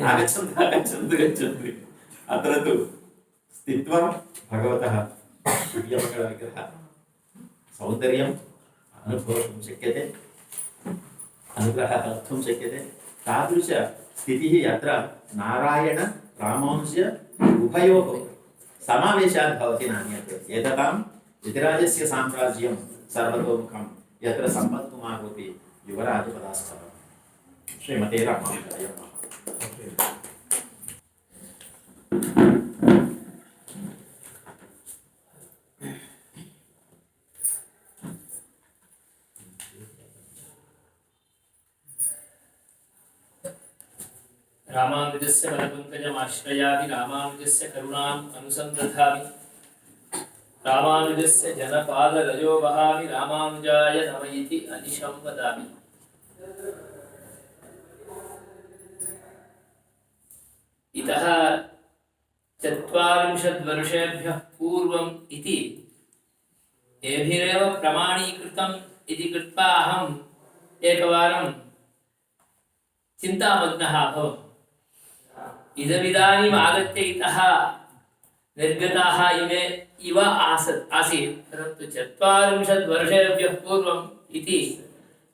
आगच्छन्तु गच्छन्तु। अत्र तु स्थित्वा भगवतः दिव्यमङ्गलविग्रह सौन्दर्यम् अनुभवितुं शक्यते, अनुग्रहः लब्धुं शक्यते। तादृशस्थितिः अत्र नारायण रामानुज उभयोः समावेशात् भवति नान्यत्। एततां यतिराजस्य साम्राज्यं सर्वतोमुखं यत्र सम्पत्कुमारोऽपि युवराजपदास्थः। श्रीमते रामानुजाय नमः। रामानुजस्य पदपङ्कजमाश्रयामि, रामानुजस्य करुणाम् अनुसन्दधामि, रामानुजस्य जनपादरजो वहामि, रामानुजाय नमः इति अनिशं वदामि। इतः 40 वर्षेभ्यः पूर्वम् इति एभिरेव प्रमाणीकृतम् इति कृत्वा अहम् एकवारं चिन्तामग्नः अभवम्। इदमिदानीम् आगत्य इतः निर्गताः इमे इव आसीत्, परन्तु 40 वर्षेभ्यः पूर्वम् इति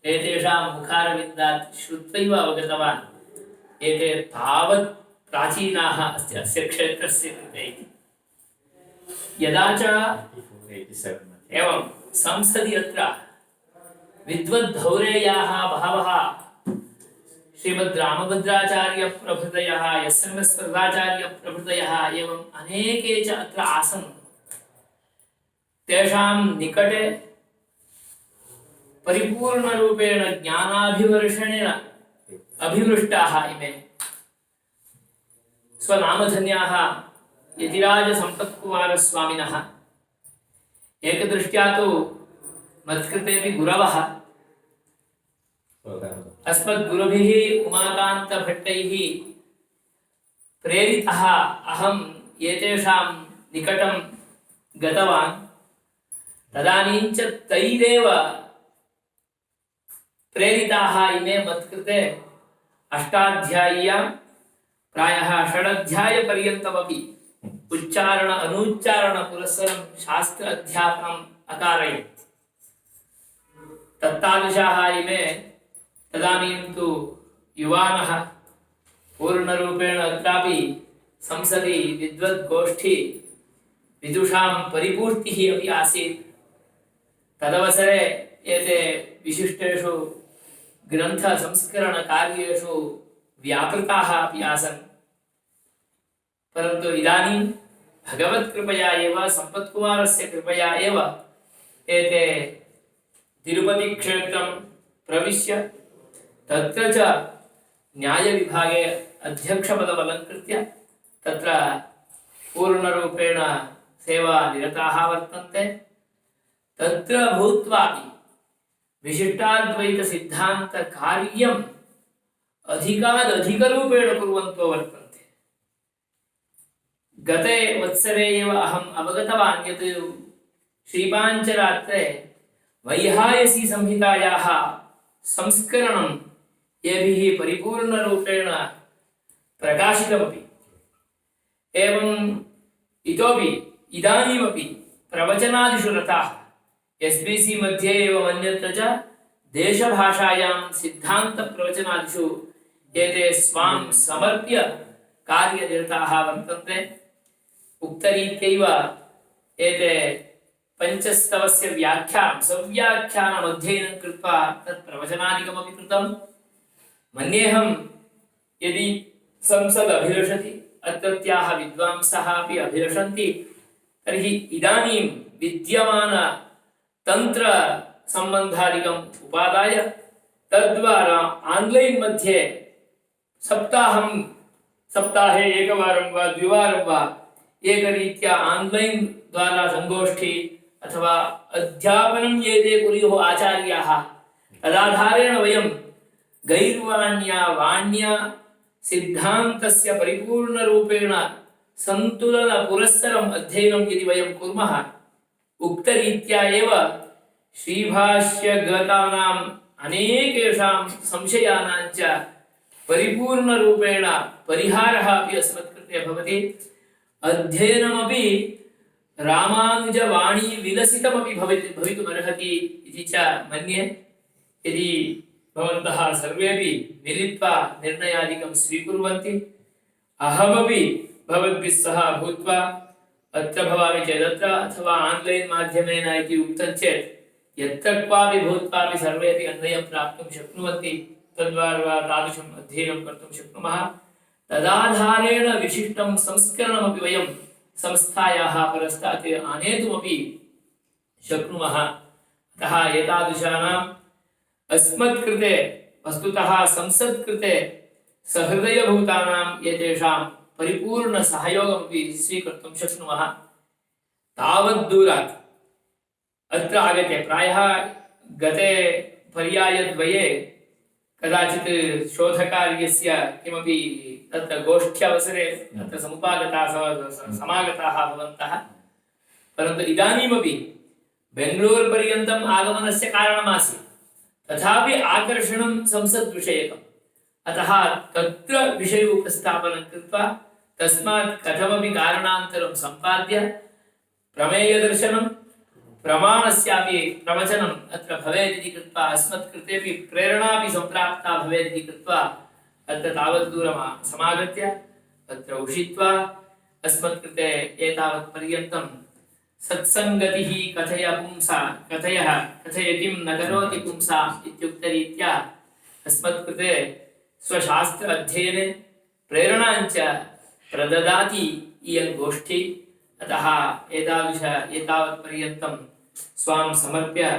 एतेषां मुखारविन्दात् श्रुत्वैव अवगतवान् एते तावत् प्राचीनाः अस्य क्षेत्रस्य कृते इति। यदा च 87 मध्ये एवं संसदि अत्र विद्वद्धौरेयाः बहवः श्रीमद् रामभद्राचार्य प्रभृतयः, एस् वरदाचार्य प्रभृतयः एवम् अनेके च अत्र आसन्। तेषां निकटे परिपूर्णरूपेण ज्ञानाभिवर्षणेन अभिवृष्टाः इमे स्वनामधन्याः यतिराजसम्पत्कुमारस्वामिनः। एकदृष्ट्या तु मत्कृतेपि गुरवः। अस्मद्गुरुभिः उमाकान्तभट्टैः प्रेरितः अहम् एतेषां निकटं गतवान्। तदानीं च तैरेव प्रेरिताः इमे मत्कृते अष्टाध्याय्यां प्रायः 6 अध्यायपर्यन्तमपि उच्चारण अनुच्चारण पुरस्सरं शास्त्र अध्यापनम् अकारयत्। तत्तादृशाः इमे तदानीं तु युवानः। पूर्णरूपेण अत्रापि संसदि विद्वद्गोष्ठी विदुषां परिपूर्तिः अपि आसीत्। तदवसरे एते विशिष्टेषु ग्रन्थसंस्करणकार्येषु व्यापृताः अपि आसन्। परन्तु इदानीं भगवत्कृपया एव, सम्पत्कुमारस्य कृपया एव एते तिरुपतिक्षेत्रं प्रविश्य तत्र च न्यायविभागे अध्यक्षपदमलङ्कृत्य तत्र पूर्णरूपेण सेवानिरताः वर्तन्ते। तत्र भूत्वापि विशिष्टाद्वैतसिद्धान्तकार्यम् अधिकादधिकरूपेण कुर्वन्तो वर्तन्ते। गते वत्सरे एव अहम् अवगतवान् यत् श्रीपाञ्चरात्रे वैहायसी संहितायाः संस्करणं येभिः परिपूर्णरूपेण प्रकाशितमपि। एवम् इतोपि इदानीमपि प्रवचनादिषु रताः। SBC मध्ये एवम् अन्यत्र च देशभाषायां सिद्धान्तप्रवचनादिषु एते स्वां समर्प्य कार्यनिरताः वर्तन्ते। उक्तरीत्यैव एते पञ्चस्तवस्य सव्याख्यानमध्ययनं कृत्वा तत् प्रवचनादिकमपि कृतं। मन्येऽहं यदि संसद् अभिलषति, अत्रत्याः विद्वांसः अपि अभिलषन्ति, तर्हि इदानीं विद्यमान तंत्र संबंधादिकम् उपादाय तद्वारा ऑनलाइन मध्ये सप्ताहे एकवारं वा द्विवारं वा एकरीत्या ऑनलाइन द्वारा संगोष्ठी अथवा अध्यापनं ये ते कुर्युः आचार्याः, तदाधारेण वयं गैर्वाण्या वाण्या सिद्धान्तस्य परिपूर्णरूपेण सन्तुलनपुरस्सरम् अध्ययनं यदि वयं कुर्मः, उक्तरीत्या एव श्रीभाष्यगतानाम् अनेकेषां संशयानां च परिपूर्णरूपेण परिहारः अपि अस्मत्कृते भवति। अध्ययनमपि रामानुजवाणी विलसितमपि भवितुमर्हति इति च मन्ये। यदि भवन्तः सर्वेपि मिलित्वा निर्णयादिकं स्वीकुर्वन्ति, अहमपि भवद्भिः सह भूत्वा अत्र भवामि चेदत्र अथवा ऑनलाइन माध्यमेन इति उक्तं चेत् यत्र क्वापि भूत्वापि सर्वेपि अन्वयं प्राप्तुं शक्नुवन्ति। तद्वारा तादृशम् अध्ययनं कर्तुं शक्नुमः। तदाधारेण विशिष्टं संस्करणमपि वयं संस्थायाः परस्तात् आनेतुमपि शक्नुमः। अतः एतादृशानाम् अस्मत्कृते वस्तुतः संसत्कृते सहृदयभूतानाम् एतेषां परिपूर्णसहयोगमपि स्वीकर्तुं शक्नुमः। तावद्दूरात् अत्र आगते प्रायः गते पर्यायद्वये कदाचित् शोधकार्यस्य किमपि तत्र गोष्ठ्यवसरे तत्र समागताः भवन्तः परन्तु इदानीमपि बेङ्गळूरुपर्यन्तम् आगमनस्य कारणमासीत् तथापि आकर्षणं संसद्विषयकम् अतः तत्र विषयोपस्थापनं कृत्वा तस्मात् कथमपि कारणान्तरं सम्पाद्य प्रमेयदर्शनं प्रमाणस्यापि प्रवचनम् अत्र भवेत् इति कृत्वा अस्मत्कृतेपि प्रेरणापि सम्प्राप्ता भवेत् इति कृत्वा अत्र तावत् दूरं समागत्य अत्र उषित्वा अस्मत्कृते एतावत् पर्यन्तं सत्सङ्गतिः कथय किं न करोति पुंसा इत्युक्तरीत्या अस्मत्कृते स्वशास्त्र अध्ययने प्रेरणाञ्च प्रददाति इयं गोष्ठी अतः एतावत् पर्यन्तं स्वां समर्प्य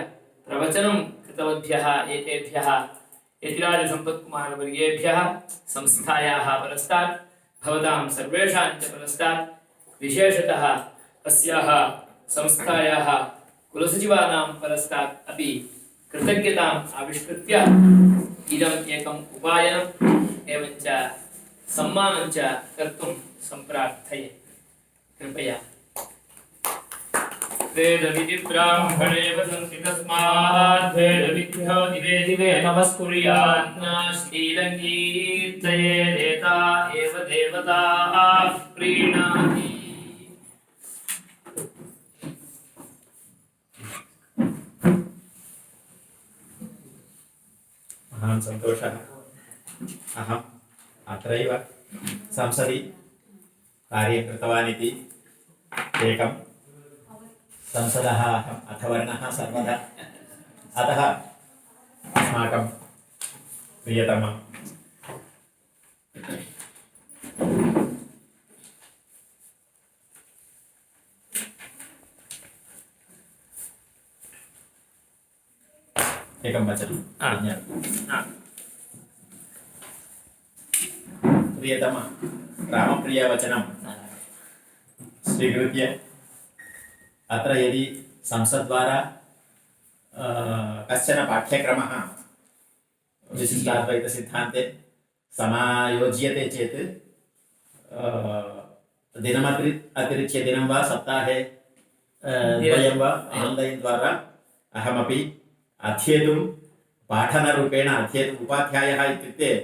प्रवचनं कृतवद्भ्यः एतेभ्यः यतिराजसम्पत्कुमारवर्येभ्यः संस्थायाः परस्तात् भवतां सर्वेषां च परस्तात् विशेषतः अस्याः संस्थायाः कुलसचिवानां परस्तात् अपि कृतज्ञताम् आविष्कृत्य इदम् एकम् उपायनम् एवञ्च सम्मानं च कर्तुं सम्प्रार्थये कृपया वेदविधि ब्राह्मणे वसन्ति तस्मात् वेदविद्भ्यो दिवे दिवे नमस्कुर्यात् श्रीरङ्गीर्तये देता एव देवताः प्रीणाति महान् सन्तोषः अहम् अत्रैव संसदि कार्यं कृतवान् इति एकं संसदः अहम् अथवर्णः सर्वदा अतः अस्माकं प्रियतमं एकं वचनं प्रियतम रामप्रियवचनं स्वीकृत्य अत्र यदि संसद्द्वारा कश्चन पाठ्यक्रमः विशिष्टाद्वैतसिद्धान्ते समायोज्यते चेत् अतिरिच्य दिनं वा सप्ताहे द्वयं वा आन्लैन् द्वारा अहमपि अध्येतुं पाठनरूपेण अध्येतुम् उपाध्यायः इत्युक्ते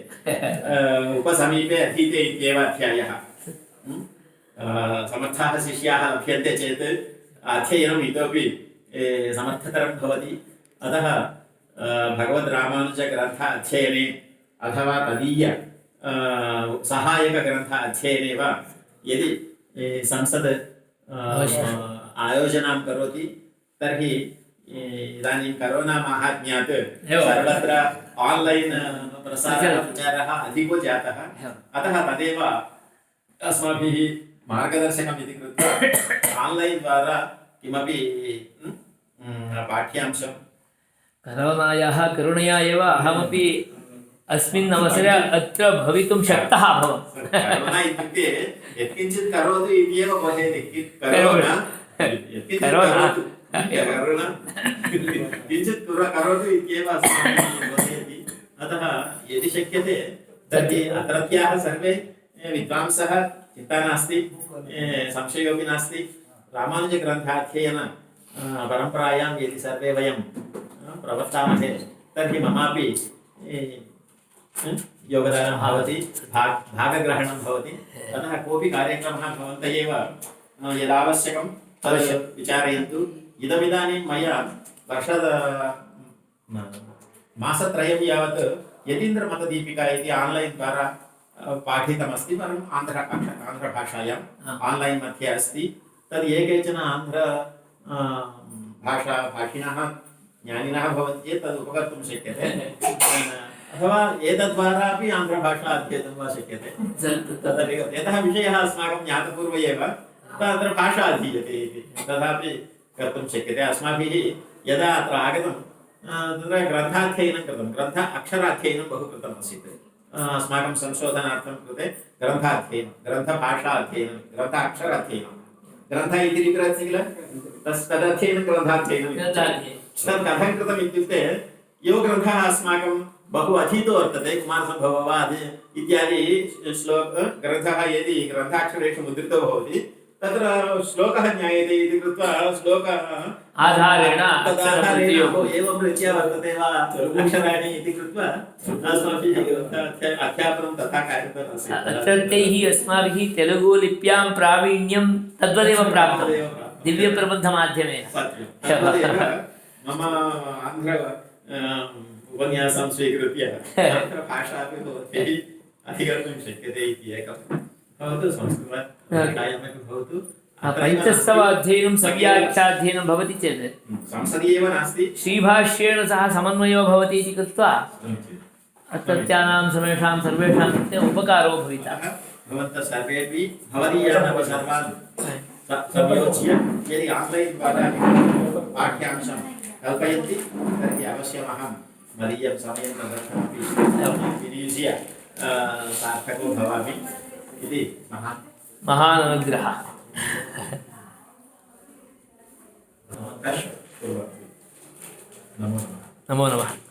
उपसमीपे अधीते इत्येव अध्यायः समर्थाः शिष्याः लभ्यन्ते चेत् अध्ययनम् इतोपि समर्थतरं भवति अतः भगवद्रामानुजग्रन्थ अध्ययने अथवा तदीय सहायकग्रन्थ अध्ययने वा यदि संसद् आयोजनं करोति तर्हि इदानीं करोना माहात्म्यात् सर्वत्र आन्लैन् प्रचारः अधिको जातः अतः तदेव अस्माभिः मार्गदर्शकम् इति कृत्वा आन्लैन् द्वारा किमपि पाठ्यांशं करोनायाः करुणया एव अहमपि अस्मिन् अवसरे अत्र भवितुं शक्तः अभवम् करोना इत्युक्ते यत्किञ्चित् करोतु इत्येव वदेति करोना किञ्चित् करोतु इत्येव अस्माभिः वदति अतः यदि शक्यते तर्हि अत्रत्याः सर्वे विद्वांसः चिन्ता नास्ति संशयोऽपि नास्ति रामानुजग्रन्थाध्ययन परम्परायां यदि सर्वे वयं प्रवर्तामहे तर्हि ममापि योगदानं भवति भागग्रहणं भवति अतः कोऽपि कार्यक्रमः भवन्तः एव यदावश्यकं तद् विचारयन्तु इदमिदानीं मया मासत्रयं यावत् यतीन्द्रमतदीपिका इति आन्लैन् द्वारा पाठितमस्ति परम् आन्ध्रभाषायाम् आन्लैन् मध्ये अस्ति तद् ये केचन भाषिणः ज्ञानिनः भवन्ति चेत् तद् उपकर्तुं शक्यते अथवा एतद्वारा अपि आन्ध्रभाषा अध्येतुं वा शक्यते तदपि यतः विषयः अस्माकं ज्ञातपूर्व एव तत्र भाषा अधीयते इति तथापि कर्तुं शक्यते अस्माभिः यदा अत्र आगतं तत्र ग्रन्थाध्ययनं कृतं अक्षराध्ययनं बहु कृतम् आसीत् अस्माकं संशोधनार्थं कृते ग्रन्थाध्ययनं ग्रन्थभाषाध्ययनं ग्रन्थाक्षराध्ययनं ग्रन्थ इति लिखति किल तदध्ययनं ग्रन्थाध्ययनं तत् कथं कृतम् इत्युक्ते यो ग्रन्थः अस्माकं बहु अधीतो वर्तते कुमारसम्भवो वा इत्यादि ग्रन्थः यदि ग्रन्थाक्षरेषु मुद्रितो भवति तत्र श्लोकः ज्ञायते इति कृत्वा आधारेण तदाधारेण अक्षरप्रत्ययो एवं रीत्या वर्तते वा अक्षराणि इति कृत्वा अस्माभिः अध्यापनं तथा कार्यरतम् आसीत्। अत्रत्यैः अस्माभिः तेलुगुलिप्यां प्रावीण्यं तद्वदेव प्राप्तं दिव्यप्रबन्धमाध्यमेन। सत्यं तद्वदेव मम आन्ध्र उपन्यासं स्वीकृत्य आन्ध्रभाषापि भवद्भिः अधिगर्तुं शक्यते इति एकं भवतु संस्कृतभाषायामपि भवतु पञ्चस्तव अध्ययनं सव्याख्याध्ययनं भवति चेत् संसदि एव नास्ति श्रीभाष्येण सह समन्वयो भवति इति कृत्वा अत्रत्यानां सर्वेषां कृते उपकारो भविता। भवन्तः सर्वेपि भवदीयानपि सर्वान् संयोज्य यदि आन्लैन् द्वारा पाठ्यांशं कल्पयन्ति तर्हि अवश्यमहं मदीयं समयं तदर्थमपि विनियोज्य सार्थको भवामि इति महान् अनुग्रहः। नमो नमः। नमो नमः।